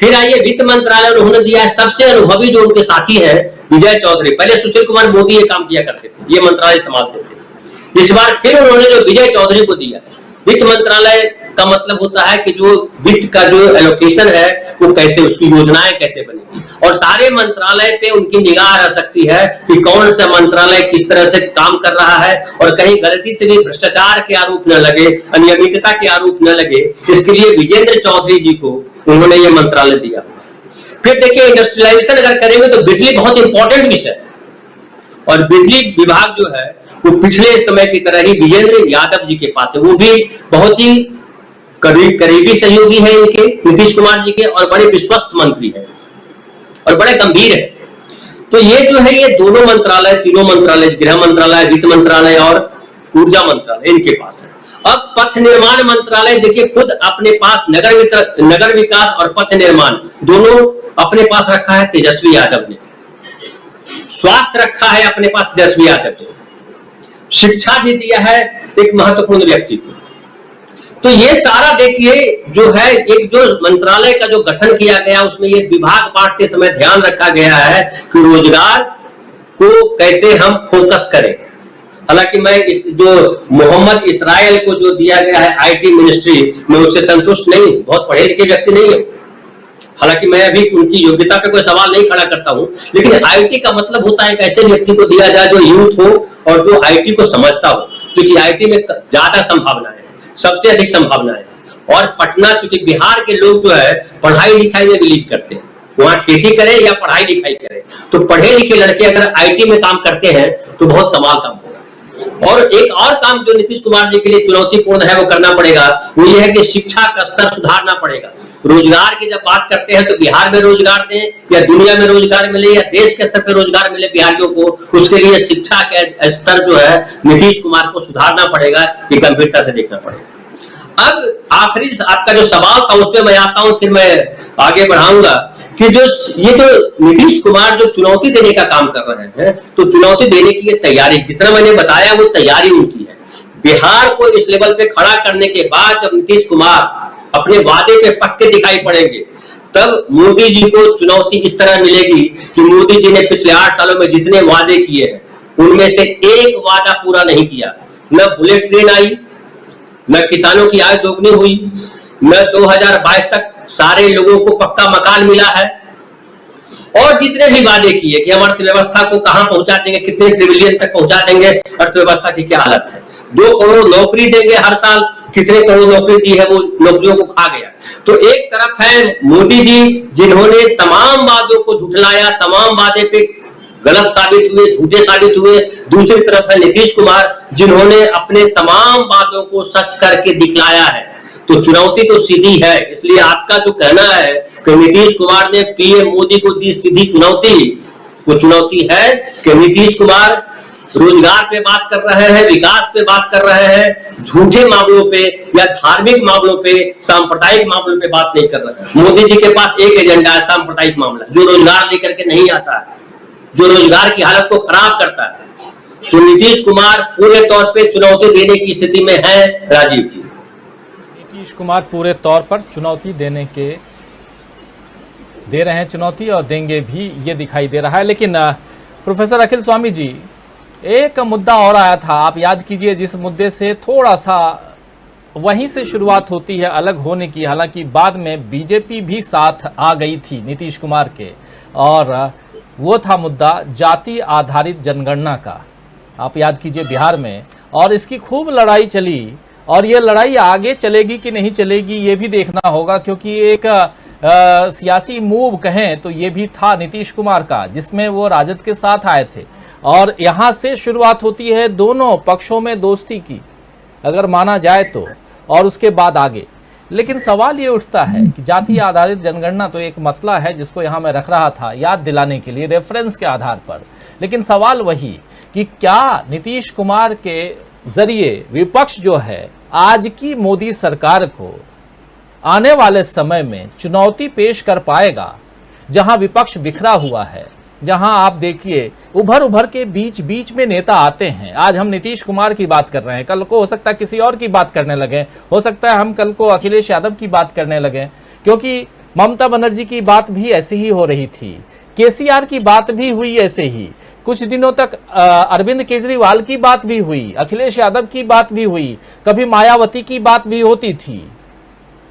फिर आइए वित्त मंत्रालय उन्होंने दिया है सबसे अनुभवी जो उनके साथी हैं विजय चौधरी। पहले सुशील कुमार मोदी ये काम किया करते थे, ये मंत्रालय संभालते थे। इस बार फिर उन्होंने जो विजय चौधरी को दिया, वित्त मंत्रालय का मतलब होता है कि जो वित्त का जो एलोकेशन है वो कैसे, उसकी योजनाएं कैसे बनेगी और सारे मंत्रालय पे उनकी निगाह रह सकती है कि कौन सा मंत्रालय किस तरह से काम कर रहा है और कहीं गलती से भी भ्रष्टाचार के आरोप न लगे, अनियमितता के आरोप न लगे। इसके लिए विजेंद्र चौधरी जी को उन्होंने ये मंत्रालय दिया। फिर देखिए इंडस्ट्रियलाइजेशन अगर करेंगे तो बिजली बहुत इंपॉर्टेंट विषय है और बिजली विभाग जो है वो पिछले समय की तरह ही विजेंद्र यादव जी के पास है। वो भी बहुत ही करीबी सहयोगी है इनके, नीतीश कुमार जी के, और बड़े विश्वस्त मंत्री है और बड़े गंभीर है। तो ये जो है ये दोनों मंत्रालय, तीनों मंत्रालय, गृह मंत्रालय, वित्त मंत्रालय और ऊर्जा मंत्रालय इनके पास है। अब पथ निर्माण मंत्रालय देखिए खुद अपने पास नगर विकास और पथ निर्माण दोनों अपने पास रखा है तेजस्वी यादव ने। स्वास्थ्य रखा है अपने पास तेजस्वी यादव ने। शिक्षा भी दिया है एक महत्वपूर्ण व्यक्ति को। तो ये सारा देखिए जो है एक जो मंत्रालय का जो गठन किया गया उसमें ये विभाग बांटते समय ध्यान रखा गया है कि रोजगार को कैसे हम फोकस करें। हालांकि मैं इस जो मोहम्मद इसराइल को जो दिया गया है आईटी मिनिस्ट्री, मैं उससे संतुष्ट नहीं, बहुत पढ़े लिखे व्यक्ति नहीं हूं। हालांकि मैं अभी उनकी योग्यता पे कोई सवाल नहीं खड़ा करता हूं, लेकिन आईटी का मतलब होता है एक ऐसे व्यक्ति को दिया जाए जो यूथ हो और जो आईटी को समझता हो, क्योंकि आईटी में ज्यादा संभावनाएं है, सबसे अधिक संभावनाएं है। और पटना, चूंकि बिहार के लोग जो है पढ़ाई लिखाई में बिलीव करते हैं, वहां खेती करें या पढ़ाई लिखाई करें, तो पढ़े लिखे लड़के अगर आईटी में काम करते हैं तो बहुत कमाल काम होगा। और एक और काम जो नीतीश कुमार जी के लिए चुनौतीपूर्ण है वो करना पड़ेगा, वो ये है कि शिक्षा का स्तर सुधारना पड़ेगा। रोजगार की जब बात करते हैं तो बिहार में रोजगार दें या दुनिया में रोजगार मिले या देश के स्तर पर रोजगार मिले बिहारियों को, उसके लिए शिक्षा का स्तर जो है नीतीश कुमार को सुधारना पड़ेगा, ये गंभीरता से देखना पड़ेगा। अब आखिरी आपका जो सवाल था उस पर मैं आता हूं, फिर मैं आगे बढ़ाऊंगा कि जो नीतीश कुमार जो चुनौती देने का काम कर रहे हैं, तो चुनौती देने की ये तैयारी, जितना मैंने बताया वो तैयारी उनकी है। बिहार को इस लेवल पे खड़ा करने के बाद जब नीतीश कुमार अपने वादे पे पक्के दिखाई पड़ेंगे, तब मोदी जी को चुनौती इस तरह मिलेगी कि मोदी जी ने पिछले 8 सालों में जितने वादे किए हैं उनमें से एक वादा पूरा नहीं किया। न बुलेट ट्रेन आई, न किसानों की आय दोगुनी हुई, न 2022 तक सारे लोगों को पक्का मकान मिला है, और जितने भी वादे किए कि हम अर्थव्यवस्था को कहां पहुंचा देंगे, कितने ट्रिलियन तक पहुंचा देंगे, अर्थव्यवस्था की क्या हालत है, 2 करोड़ नौकरी देंगे हर साल, कितने करोड़ नौकरी दी है वो नौकरियों को खा गया। तो एक तरफ है मोदी जी जिन्होंने तमाम वादों को झुठलाया, तमाम वादे पे गलत साबित हुए, झूठे साबित हुए, दूसरी तरफ है नीतीश कुमार जिन्होंने अपने तमाम वादों को सच करके दिखलाया है। तो चुनौती तो सीधी है, इसलिए आपका जो कहना है कि नीतीश कुमार ने पीएम मोदी को दी सीधी चुनौती, वो चुनौती है कि नीतीश कुमार रोजगार पे बात कर रहे हैं, विकास पे बात कर रहे हैं, झूठे मामलों पे या धार्मिक मामलों पे, सांप्रदायिक मामलों पे बात नहीं कर रहे हैं। मोदी जी के पास एक एजेंडा है, सांप्रदायिक मामला, जो रोजगार लेकर के नहीं आता है, जो रोजगार की हालत को खराब करता है। तो नीतीश कुमार पूरे तौर पे चुनौती देने की स्थिति में है। राजीव जी, नीतीश कुमार पूरे तौर पर चुनौती दे रहे हैं चुनौती, और देंगे भी, ये दिखाई दे रहा है। लेकिन प्रोफेसर अखिल स्वामी जी, एक मुद्दा और आया था, आप याद कीजिए, जिस मुद्दे से थोड़ा सा वहीं से शुरुआत होती है अलग होने की। हालांकि बाद में बीजेपी भी साथ आ गई थी नीतीश कुमार के, और वो था मुद्दा जाति आधारित जनगणना का। आप याद कीजिए बिहार में, और इसकी खूब लड़ाई चली, और ये लड़ाई आगे चलेगी कि नहीं चलेगी ये भी देखना होगा, क्योंकि एक सियासी मूव कहें तो ये भी था नीतीश कुमार का, जिसमें वो राजद के साथ आए थे, और यहाँ से शुरुआत होती है दोनों पक्षों में दोस्ती की, अगर माना जाए तो, और उसके बाद आगे। लेकिन सवाल ये उठता है कि जाति आधारित जनगणना तो एक मसला है जिसको यहाँ मैं रख रहा था याद दिलाने के लिए, रेफरेंस के आधार पर। लेकिन सवाल वही कि क्या नीतीश कुमार के जरिए विपक्ष जो है आज की मोदी सरकार को आने वाले समय में चुनौती पेश कर पाएगा, जहां विपक्ष बिखरा हुआ है, जहां आप देखिए उभर के बीच में नेता आते हैं। आज हम नीतीश कुमार की बात कर रहे हैं, कल को हो सकता है किसी और की बात करने लगे, हो सकता है हम कल को अखिलेश यादव की बात करने लगे, क्योंकि ममता बनर्जी की बात भी ऐसी ही हो रही थी, केसीआर की बात भी हुई ऐसे ही, कुछ दिनों तक अरविंद केजरीवाल की बात भी हुई, अखिलेश यादव की बात भी हुई, कभी मायावती की बात भी होती थी,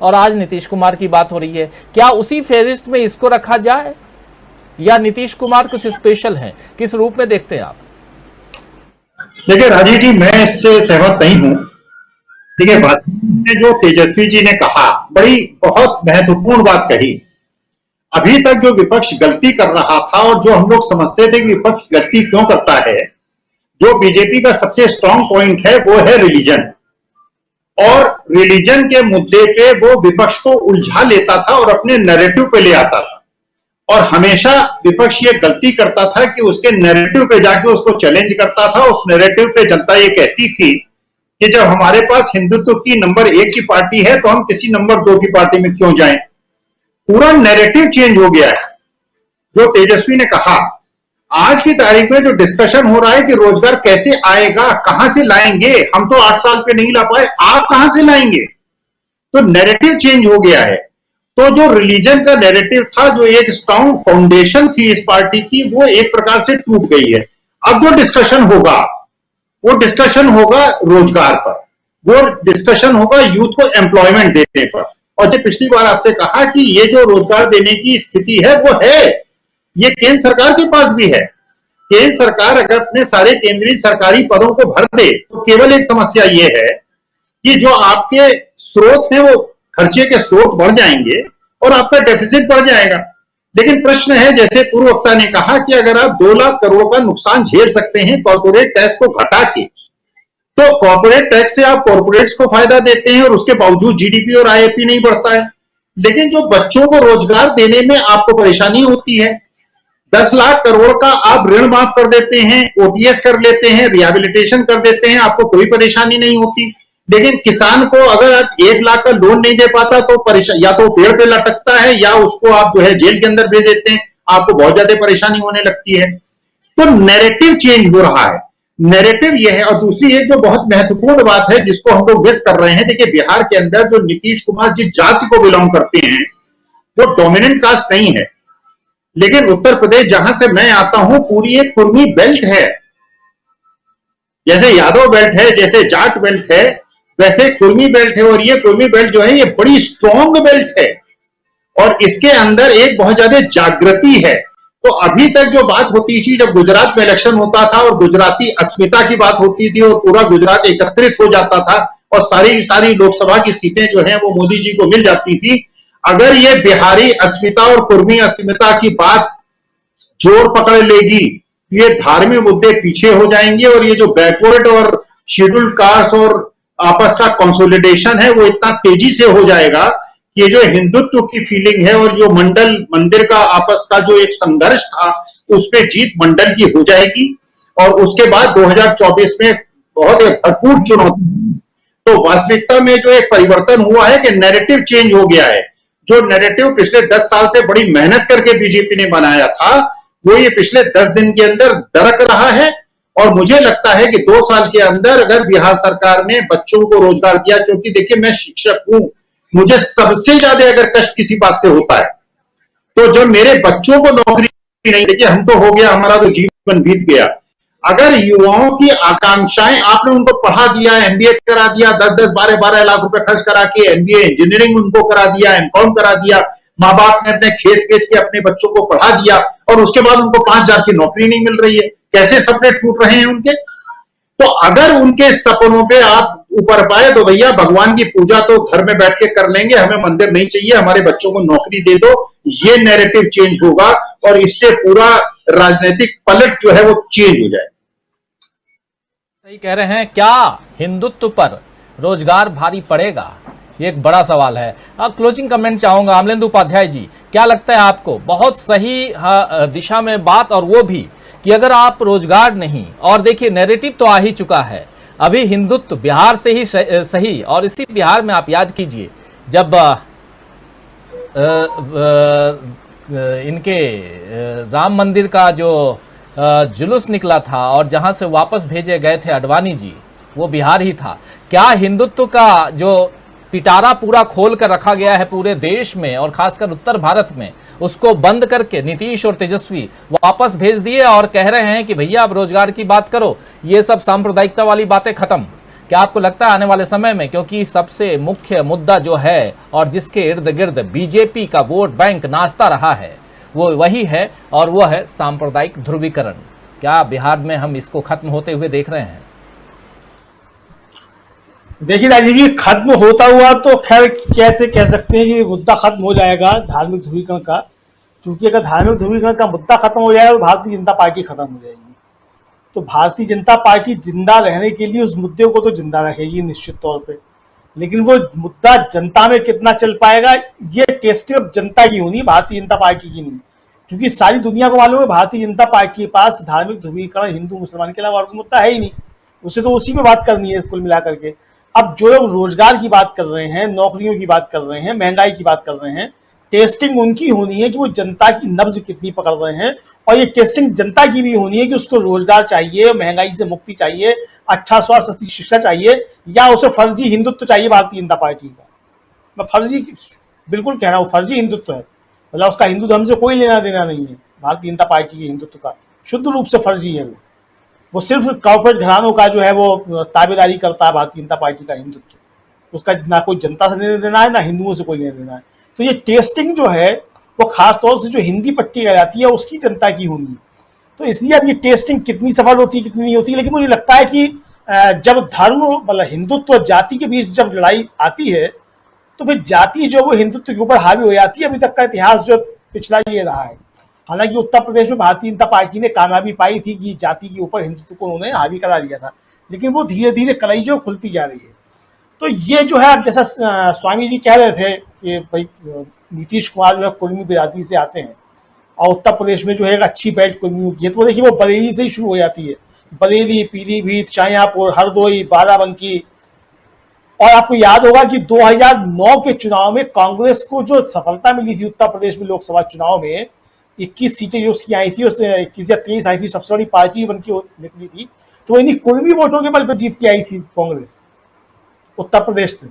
और आज नीतीश कुमार की बात हो रही है। क्या उसी फेहरिस्त में इसको रखा जाए, या नीतीश कुमार कुछ स्पेशल हैं? किस रूप में देखते हैं आप? देखिए राजीव जी, मैं इससे सहमत नहीं हूं। देखिए, जो तेजस्वी जी ने कहा, बहुत महत्वपूर्ण बात कही। अभी तक जो विपक्ष गलती कर रहा था, और जो हम लोग समझते थे कि विपक्ष गलती क्यों करता है, जो बीजेपी का सबसे स्ट्रांग पॉइंट है वो है रिलीजन, और रिलीजन के मुद्दे पे वो विपक्ष को उलझा लेता था और अपने नैरेटिव पे ले आता था। और हमेशा विपक्ष ये गलती करता था कि उसके नैरेटिव पे जाके उसको चैलेंज करता था। उस नैरेटिव पे जनता ये कहती थी कि जब हमारे पास हिंदुत्व की नंबर 1 की पार्टी है तो हम किसी नंबर 2 की पार्टी में क्यों जाएं। पूरा नैरेटिव चेंज हो गया है। जो तेजस्वी ने कहा, आज की तारीख में जो डिस्कशन हो रहा है कि रोजगार कैसे आएगा, कहां से लाएंगे, हम तो 8 साल पे नहीं ला पाए, आप कहां से लाएंगे, तो नैरेटिव चेंज हो गया है। तो जो रिलीजन का नैरेटिव था, जो एक स्ट्रांग फाउंडेशन थी इस पार्टी की, वो एक प्रकार से टूट गई है। अब जो डिस्कशन होगा वो डिस्कशन होगा रोजगार पर, वो डिस्कशन होगा यूथ को एम्प्लॉयमेंट देने पर, और जो पिछली बार आपसे कहा कि ये जो रोजगार देने की स्थिति है वो है, ये केंद्र सरकार के पास भी है। केंद्र सरकार अगर अपने सारे केंद्रीय सरकारी पदों को भर दे तो केवल एक समस्या ये है कि जो आपके स्रोत हैं वो खर्चे के स्रोत बढ़ जाएंगे और आपका डेफिसिट बढ़ जाएगा। लेकिन प्रश्न है, जैसे पूर्व वक्ता ने कहा कि अगर आप 2 लाख करोड़ का नुकसान झेल सकते हैं कॉर्पोरेट टैक्स को घटा के, तो कॉर्पोरेट टैक्स से आप कॉर्पोरेट्स को फायदा देते हैं और उसके बावजूद जीडीपी और आईआईपी नहीं बढ़ता है। लेकिन जो बच्चों को रोजगार देने में आपको परेशानी होती है, 10 लाख करोड़ का आप ऋण माफ कर देते हैं, ओटीएस कर लेते हैं, रिहेबिलिटेशन कर देते हैं, आपको कोई परेशानी नहीं होती। लेकिन किसान को अगर आप 1 लाख का लोन नहीं दे पाता तो परेशान, या तो पेड़ पे लटकता है या उसको आप जो है जेल के अंदर भेज देते हैं, आपको बहुत ज्यादा परेशानी होने लगती है। तो नैरेटिव चेंज हो रहा है, नैरेटिव यह है। और दूसरी एक जो बहुत महत्वपूर्ण बात है जिसको हम लोग मिस कर रहे हैं, देखिए बिहार के अंदर जो नीतीश कुमार जिस जाति को बिलोंग करते हैं वो डोमिनेंट कास्ट नहीं है, लेकिन उत्तर प्रदेश जहां से मैं आता हूं पूरी एक कुर्मी बेल्ट है। जैसे यादव बेल्ट है, जैसे जाट बेल्ट है, वैसे कुर्मी बेल्ट है। और ये कुर्मी बेल्ट जो है ये बड़ी स्ट्रॉन्ग बेल्ट है और इसके अंदर एक बहुत ज्यादा जागृति है। तो अभी तक जो बात होती थी, जब गुजरात में इलेक्शन होता था और गुजराती अस्मिता की बात होती थी और पूरा गुजरात एकत्रित हो जाता था और सारी लोकसभा की सीटें जो है वो मोदी जी को मिल जाती थी। अगर ये बिहारी अस्मिता और कुर्मी अस्मिता की बात जोर पकड़ लेगी, ये धार्मिक मुद्दे पीछे हो जाएंगे और ये जो बैकवर्ड और शेड्यूल्ड कास्ट और आपस का कंसोलिडेशन है वो इतना तेजी से हो जाएगा कि जो हिंदुत्व की फीलिंग है और जो मंडल मंदिर का आपस का जो एक संघर्ष था उस पे जीत मंडल की हो जाएगी। और उसके बाद 2024 में बहुत भरपूर चुनौती। तो वास्तविकता में जो एक परिवर्तन हुआ है कि नैरेटिव चेंज हो गया है। जो नैरेटिव पिछले 10 साल से बड़ी मेहनत करके बीजेपी ने बनाया था वो ये पिछले 10 दिन के अंदर दरक रहा है। और मुझे लगता है कि 2 साल के अंदर अगर बिहार सरकार ने बच्चों को रोजगार दिया, क्योंकि देखिए मैं शिक्षक हूं, मुझे सबसे ज्यादा अगर कष्ट किसी बात से होता है तो जब मेरे बच्चों को नौकरी नहीं, देखिए हम तो हो गया, हमारा तो जीवन बीत गया। अगर युवाओं की आकांक्षाएं आपने उनको पढ़ा दिया, एमबीए करा दिया, 10-10, 12-12 लाख रुपए खर्च करा के एमबीए इंजीनियरिंग उनको करा दिया, एमकॉम करा दिया, माँ बाप ने अपने खेत बेच के अपने बच्चों को पढ़ा दिया और उसके बाद उनको 5,000 की नौकरी नहीं मिल रही है, कैसे सपने टूट रहे हैं उनके। तो अगर उनके सपनों पे आप ऊपर पाए तो भैया भगवान की पूजा तो घर में बैठ के कर लेंगे, हमें मंदिर नहीं चाहिए, हमारे बच्चों को नौकरी दे दो। ये नैरेटिव चेंज होगा और इससे पूरा राजनीतिक पलट जो है वो चेंज हो जाए। सही कह रहे हैं, क्या हिंदुत्व पर रोजगार भारी पड़ेगा, ये एक बड़ा सवाल है। क्लोजिंग कमेंट चाहूंगा अमलेंदु उपाध्याय जी, क्या लगता है आपको? बहुत सही दिशा में बात, और वो भी कि अगर आप रोजगार नहीं, और देखिए नैरेटिव तो आ ही चुका है, अभी हिंदुत्व बिहार से ही सही, और इसी बिहार में आप याद कीजिए जब इनके राम मंदिर का जो जुलूस निकला था और जहां से वापस भेजे गए थे अडवाणी जी, वो बिहार ही था। क्या हिंदुत्व का जो पिटारा पूरा खोल कर रखा गया है पूरे देश में और खासकर उत्तर भारत में, उसको बंद करके नीतीश और तेजस्वी वापस भेज दिए और कह रहे हैं कि भैया आप रोजगार की बात करो, ये सब सांप्रदायिकता वाली बातें खत्म? क्या आपको लगता है आने वाले समय में, क्योंकि सबसे मुख्य मुद्दा जो है और जिसके इर्द गिर्द बीजेपी का वोट बैंक नाचता रहा है वो वही है, और वो है सांप्रदायिक ध्रुवीकरण, क्या बिहार में हम इसको खत्म होते हुए देख रहे हैं? देखिए राजीव जी, खत्म होता हुआ तो खैर कैसे कह सकते हैं कि मुद्दा खत्म हो जाएगा धार्मिक ध्रुवीकरण का, क्योंकि अगर धार्मिक ध्रुवीकरण का मुद्दा खत्म हो जाएगा तो भारतीय जनता पार्टी खत्म हो जाएगी। तो भारतीय जनता पार्टी जिंदा रहने के लिए उस मुद्दे को तो जिंदा रखेगी निश्चित तौर पे, लेकिन वो मुद्दा जनता में कितना चल पाएगा ये टेस्ट अब जनता की होनी, भारतीय जनता पार्टी की नहीं। क्योंकि सारी दुनिया को मालूम है भारतीय जनता पार्टी के पास धार्मिक ध्रुवीकरण हिंदू मुसलमान के अलावा और मुद्दा है ही नहीं, उसे तो उसी में बात करनी है कुल मिलाकर के। अब जो लोग रोजगार की बात कर रहे हैं, नौकरियों की बात कर रहे हैं, महंगाई की बात कर रहे हैं, टेस्टिंग उनकी होनी है कि वो जनता की नब्ज कितनी पकड़ रहे हैं, और ये टेस्टिंग जनता की भी होनी है कि उसको रोजगार चाहिए, महंगाई से मुक्ति चाहिए, अच्छा स्वास्थ्य अच्छी शिक्षा चाहिए, या उसे फर्जी हिंदुत्व चाहिए भारतीय जनता पार्टी का। मैं फर्जी बिल्कुल कह रहा हूँ, फर्जी हिंदुत्व है, मतलब उसका हिंदू धर्म से कोई लेना देना नहीं है भारतीय जनता पार्टी के हिंदुत्व का, शुद्ध रूप से फर्जी है वो सिर्फ कॉर्पोरेट घरानों का जो है वो ताबेदारी करता है भारतीय जनता पार्टी का हिंदुत्व। उसका ना कोई जनता से लेना देना है, ना हिंदुओं से कोई लेना देना है। तो ये टेस्टिंग जो है वो खासतौर से जो हिंदी पट्टी आ जाती है उसकी जनता की होगी। तो इसलिए अब ये टेस्टिंग कितनी सफल होती है कितनी नहीं होती, लेकिन मुझे लगता है कि जब धर्म मतलब हिंदुत्व और जाति के बीच जब लड़ाई आती है तो फिर जाति जो वो हिंदुत्व के ऊपर हावी हो जाती है। अभी तक का इतिहास जो पिछला ये रहा है। हालांकि उत्तर प्रदेश में भारतीय जनता पार्टी ने कामयाबी पाई थी कि जाति के ऊपर हिंदुत्व को उन्होंने हावी करा लिया था, लेकिन वो धीरे धीरे कलई जो खुलती जा रही है। तो ये जो है, जैसा स्वामी जी कह रहे थे कि भाई नीतीश कुमार जो है कुर्मी बिरादरी से आते हैं और उत्तर प्रदेश में जो है एक अच्छी बैठ कुर्मियों की है, तो देखिए वो बरेली से ही शुरू हो जाती है। बरेली, पीलीभीत, शाहजहांपुर, हरदोई, बाराबंकी। और आपको याद होगा कि 2009 के चुनाव में कांग्रेस को जो सफलता मिली थी उत्तर प्रदेश में लोकसभा चुनाव में, 21 सीटें जो उसकी आई थी, उसमें 21 या 23 आई थी, सबसे बड़ी पार्टी बन के निकली थी। तो इन्हीं कुर्मी वोटों के बल पर जीत के आई थी कांग्रेस उत्तर प्रदेश से।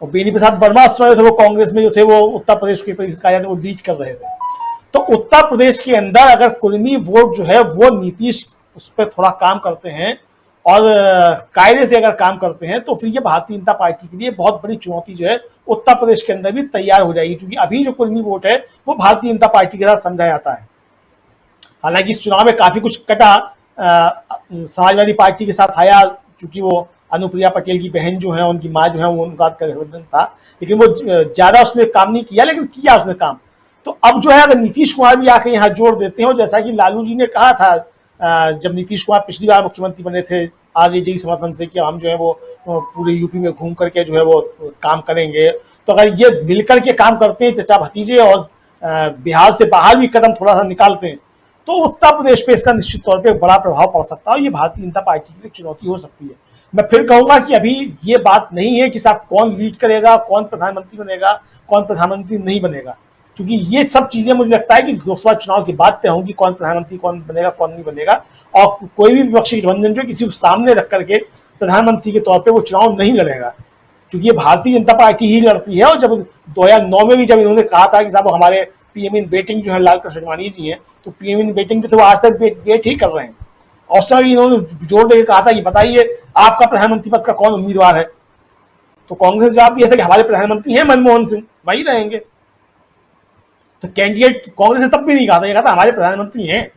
और बेनी प्रसाद वर्मा उस समय थे वो कांग्रेस में जो थे वो उत्तर प्रदेश के कार्यालय वो लीड कर रहे थे। तो उत्तर प्रदेश के अंदर अगर कुर्मी वोट जो है वो नीतीश उस पर थोड़ा काम करते हैं और कायदे से अगर काम करते हैं तो फिर ये भारतीय जनता पार्टी के लिए बहुत बड़ी चुनौती जो है उत्तर प्रदेश के अंदर भी तैयार हो जाएगी, क्योंकि अभी जो कुर्मी वोट है वो भारतीय जनता पार्टी के साथ समझा जाता है। हालांकि इस चुनाव में काफी कुछ कटा, समाजवादी पार्टी के साथ आया, क्योंकि वो अनुप्रिया पटेल की बहन जो है, उनकी माँ जो है, वो उनका गठबंधन था, लेकिन वो ज्यादा उसने काम नहीं किया, लेकिन किया उसने काम। तो अब जो है अगर नीतीश कुमार भी आके यहाँ जोड़ देते हैं, और जैसा कि लालू जी ने कहा था जब नीतीश कुमार पिछली बार मुख्यमंत्री बने थे आरजेडी के समर्थन से, कि हम जो है वो पूरे यूपी में घूम करके जो है वो काम करेंगे, तो अगर ये मिलकर के काम करते हैं चचा भतीजे और बिहार से बाहर भी कदम थोड़ा सा निकालते हैं, तो उत्तर प्रदेश पे इसका निश्चित तौर पे बड़ा प्रभाव पड़ सकता है और ये भारतीय जनता पार्टी के लिए चुनौती हो सकती है। मैं फिर कहूंगा कि अभी ये बात नहीं है कि साहब कौन लीड करेगा, कौन प्रधानमंत्री बनेगा, कौन प्रधानमंत्री नहीं बनेगा, क्योंकि ये सब चीजें मुझे लगता है कि लोकसभा चुनाव की बात तय होंगी, कौन प्रधानमंत्री कौन बनेगा कौन नहीं बनेगा। और कोई भी विपक्षी गठबंधन जो किसी को सामने रख करके प्रधानमंत्री के तौर पर वो चुनाव नहीं लड़ेगा, क्योंकि ये भारतीय जनता पार्टी ही लड़ती है। और जब 2009 में भी जब इन्होंने कहा था कि साहब हमारे पीएम इन वेटिंग जो है लाल कृष्ण आडवाणी जी हैं, तो पीएम इन वेटिंग जो थे वो आज तक वेट ही कर रहे हैं। और उसमें भी इन्होंने जोर देकर कहा था कि बताइए आपका प्रधानमंत्री पद का कौन उम्मीदवार है, तो कांग्रेस ने जवाब दिया था कि हमारे प्रधानमंत्री हैं मनमोहन सिंह, वही रहेंगे। तो कैंडिडेट कांग्रेस ने तब भी नहीं कहा था, ये कहा था हमारे प्रधानमंत्री हैं।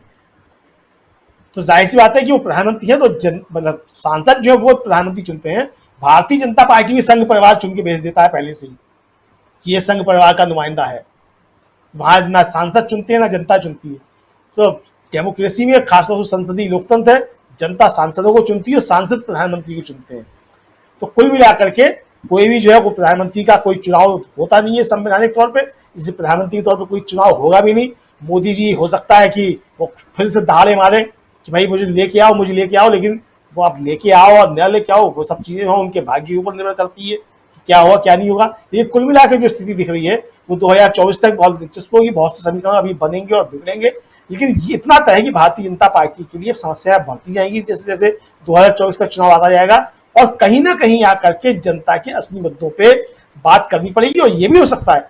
तो जाहिर सी बात है कि वो प्रधानमंत्री है, तो मतलब सांसद जो है वो प्रधानमंत्री चुनते हैं। भारतीय जनता पार्टी भी संघ परिवार चुन के भेज देता है पहले से ही कि ये संघ परिवार का नुमाइंदा है। वहां ना सांसद चुनते हैं ना जनता चुनती है। तो डेमोक्रेसी में खासतौर से संसदीय लोकतंत्र है, जनता सांसदों को चुनती है और सांसद प्रधानमंत्री को चुनते हैं। तो कुल मिलाकर के कोई भी जो है वो प्रधानमंत्री का कोई चुनाव होता नहीं है संवैधानिक तौर पर, इसे प्रधानमंत्री के तौर पर कोई चुनाव होगा भी नहीं। मोदी जी हो सकता है कि वो फिर से दहाड़े मारे कि भाई मुझे लेके आओ, लेकिन वो आप लेके आओ और न लेके आओ, वो सब चीजें हो उनके भाग्य के ऊपर निर्भर करती है कि क्या होगा क्या नहीं होगा। ये कुल मिलाकर जो स्थिति दिख रही है वो 2024 तक बहुत दिलचस्प होगी। बहुत से समीकरण अभी बनेंगे और बिगड़ेंगे, लेकिन ये इतना तय है कि भारतीय जनता पार्टी के लिए समस्याएं बढ़ती जाएंगी जैसे जैसे 2024 का चुनाव आता जाएगा, और कहीं ना कहीं आकर के जनता के असली मुद्दों पे बात करनी पड़ेगी। और ये भी हो सकता है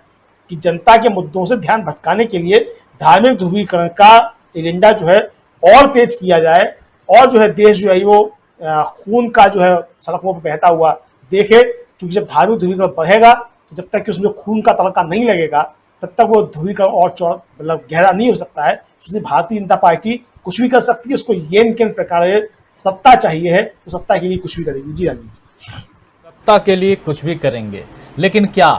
कि जनता के मुद्दों से ध्यान भटकाने के लिए धार्मिक ध्रुवीकरण का एजेंडा जो है और तेज किया जाए, और जो है देश जो है वो खून का जो है सड़कों पर बहता हुआ देखे। क्योंकि जब धार्मिक ध्रुवीकरण बढ़ेगा तो जब तक कि उसमें खून का तड़का नहीं लगेगा तब तक वो ध्रुवीकरण और मतलब गहरा नहीं हो सकता है। इसलिए भारतीय जनता पार्टी कुछ भी कर सकती है, उसको ये किन प्रकार सत्ता चाहिए है, तो सत्ता के लिए कुछ भी करेगी। जी राजीव, सत्ता के लिए कुछ भी करेंगे, लेकिन क्या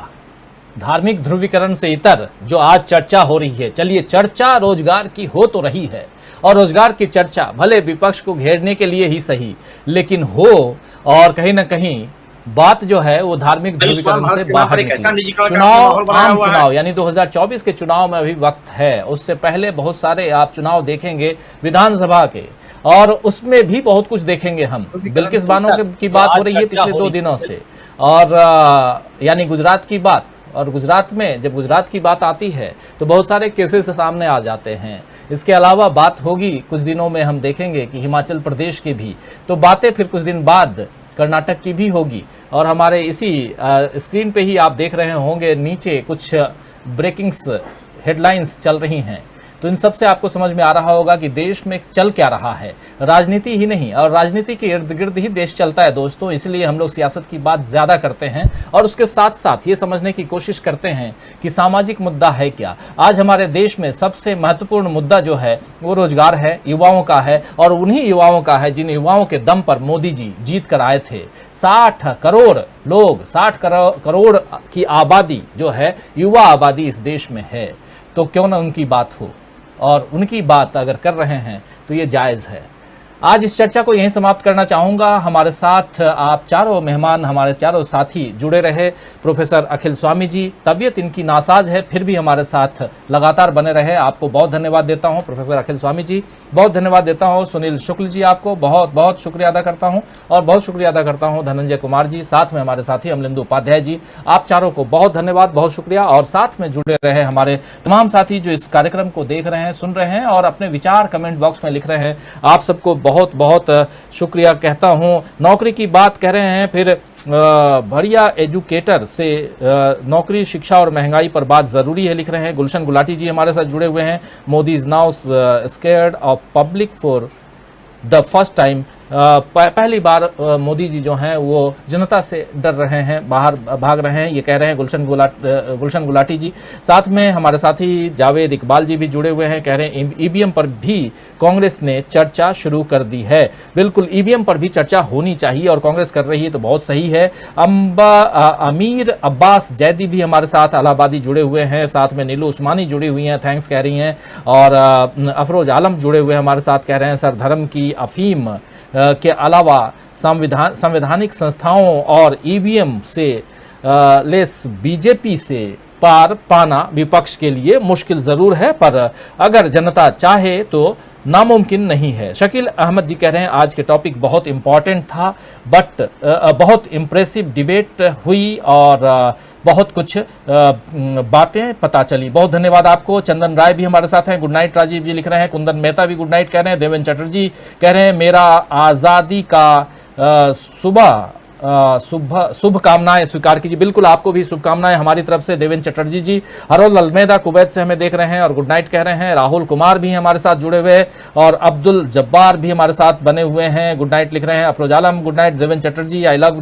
धार्मिक ध्रुवीकरण से इतर जो आज चर्चा हो रही है, चलिए चर्चा रोजगार की हो तो रही है, और रोजगार की चर्चा भले विपक्ष को घेरने के लिए ही सही, लेकिन हो, और कहीं ना कहीं बात जो है वो धार्मिक ध्रुवीकरण से बाहर निकली। चुनाव, आम चुनाव यानी 2024 के चुनाव में अभी वक्त है। उससे पहले बहुत सारे आप चुनाव देखेंगे विधानसभा के, और उसमें भी बहुत कुछ देखेंगे हम। बिल्किस बानो की बात हो रही है पिछले 2 दिनों से, और यानी गुजरात की बात। और गुजरात में जब गुजरात की बात आती है तो बहुत सारे केसेस सामने आ जाते हैं। इसके अलावा बात होगी कुछ दिनों में, हम देखेंगे कि हिमाचल प्रदेश की भी, तो बातें फिर कुछ दिन बाद कर्नाटक की भी होगी। और हमारे इसी स्क्रीन पे ही आप देख रहे होंगे नीचे कुछ ब्रेकिंग्स हेडलाइंस चल रही हैं। तो इन सब से आपको समझ में आ रहा होगा कि देश में चल क्या रहा है। राजनीति ही नहीं, और राजनीति के इर्द गिर्द ही देश चलता है दोस्तों, इसलिए हम लोग सियासत की बात ज़्यादा करते हैं और उसके साथ साथ ये समझने की कोशिश करते हैं कि सामाजिक मुद्दा है क्या। आज हमारे देश में सबसे महत्वपूर्ण मुद्दा जो है वो रोजगार है, युवाओं का है, और उन्हीं युवाओं का है जिन युवाओं के दम पर मोदी जी जीत कर आए थे। 60 करोड़ लोग, 60 करोड़ की आबादी जो है, युवा आबादी इस देश में है, तो क्यों ना उनकी बात हो, और उनकी बात अगर कर रहे हैं तो ये जायज़ है। आज इस चर्चा को यहीं समाप्त करना चाहूँगा। हमारे साथ आप चारों मेहमान, हमारे चारों साथी जुड़े रहे। प्रोफेसर अखिल स्वामी जी, तबीयत इनकी नासाज है फिर भी हमारे साथ लगातार बने रहे, आपको बहुत धन्यवाद देता हूं। प्रोफेसर अखिल स्वामी जी बहुत धन्यवाद देता हूं। सुनील शुक्ल जी, आपको बहुत बहुत शुक्रिया अदा करता हूं, और बहुत शुक्रिया अदा करता हूं धनंजय कुमार जी, साथ में हमारे साथी अमलेंदु उपाध्याय जी, आप चारों को बहुत धन्यवाद, बहुत शुक्रिया। और साथ में जुड़े रहे हमारे तमाम साथी जो इस कार्यक्रम को देख रहे हैं, सुन रहे हैं और अपने विचार कमेंट बॉक्स में लिख रहे हैं, आप सबको बहुत बहुत शुक्रिया कहता हूं। नौकरी की बात कह रहे हैं, फिर बढ़िया एजुकेटर से नौकरी, शिक्षा और महंगाई पर बात जरूरी है लिख रहे हैं। गुलशन गुलाटी जी हमारे साथ जुड़े हुए हैं। Modi is now scared of public for the first time, पहली बार मोदी जी जो हैं वो जनता से डर रहे हैं, बाहर भाग रहे हैं, ये कह रहे हैं गुलशन गुलाटी जी। साथ में हमारे साथी जावेद इकबाल जी भी जुड़े हुए हैं, कह रहे हैं ईवीएम पर भी कांग्रेस ने चर्चा शुरू कर दी है। बिल्कुल, ईवीएम पर भी चर्चा होनी चाहिए और कांग्रेस कर रही है तो बहुत सही है। अमीर अब्बास जैदी भी हमारे साथ इलाहाबादी जुड़े हुए हैं, साथ में नीलू उस्मानी जुड़ी हुई हैं, थैंक्स कह रही हैं, और अफरोज आलम जुड़े हुए हैं हमारे साथ, कह रहे हैं सर धर्म की अफीम के अलावा संवैधानिक संस्थाओं और ईवीएम से लेस बीजेपी से पार पाना विपक्ष के लिए मुश्किल जरूर है, पर अगर जनता चाहे तो नामुमकिन नहीं है। शकील अहमद जी कह रहे हैं आज के टॉपिक बहुत इंपॉर्टेंट था, बट बहुत इम्प्रेसिव डिबेट हुई और बहुत कुछ बातें पता चली। बहुत धन्यवाद आपको। चंदन राय भी हमारे साथ हैं, गुड नाइट राजीव जी लिख रहे हैं। कुंदन मेहता भी गुड नाइट कह रहे हैं। देवेंद्र चटर्जी कह रहे हैं मेरा आज़ादी का शुभकामनाएं स्वीकार कीजिए। बिल्कुल, आपको भी शुभकामनाएं हमारी तरफ से देवेंद्र चटर्जी जी। हरोल अलमेदा कुवैत से हमें देख रहे हैं और गुड नाइट कह रहे हैं। राहुल कुमार भी हमारे साथ जुड़े हुए हैं और अब्दुल जब्बार भी हमारे साथ बने हुए हैं, गुड नाइट लिख रहे हैं। Afroz Alam good night, Devendra Chatterjee I love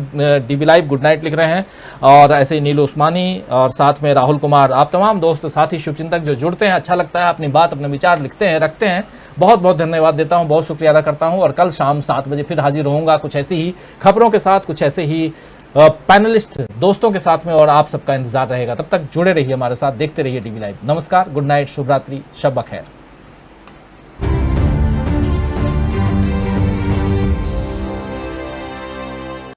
DB live good night लिख रहे हैं, और ऐसे ही नीलू उस्मानी और साथ में राहुल कुमार। आप तमाम दोस्त साथी शुभचिंतक जो जुड़ते हैं, अच्छा लगता है, अपनी बात अपने विचार लिखते हैं, रखते हैं, बहुत बहुत धन्यवाद देता हूं, बहुत शुक्रिया अदा करता हूं। और कल शाम 7 बजे फिर हाजिर होऊंगा कुछ ऐसी ही खबरों के साथ, कुछ ऐसे ही पैनलिस्ट दोस्तों के साथ में, और आप सबका इंतजार रहेगा। तब तक जुड़े रहिए हमारे साथ, देखते रहिए डीबी लाइव। नमस्कार, गुड नाइट, शुभ रात्रि, शब बखैर।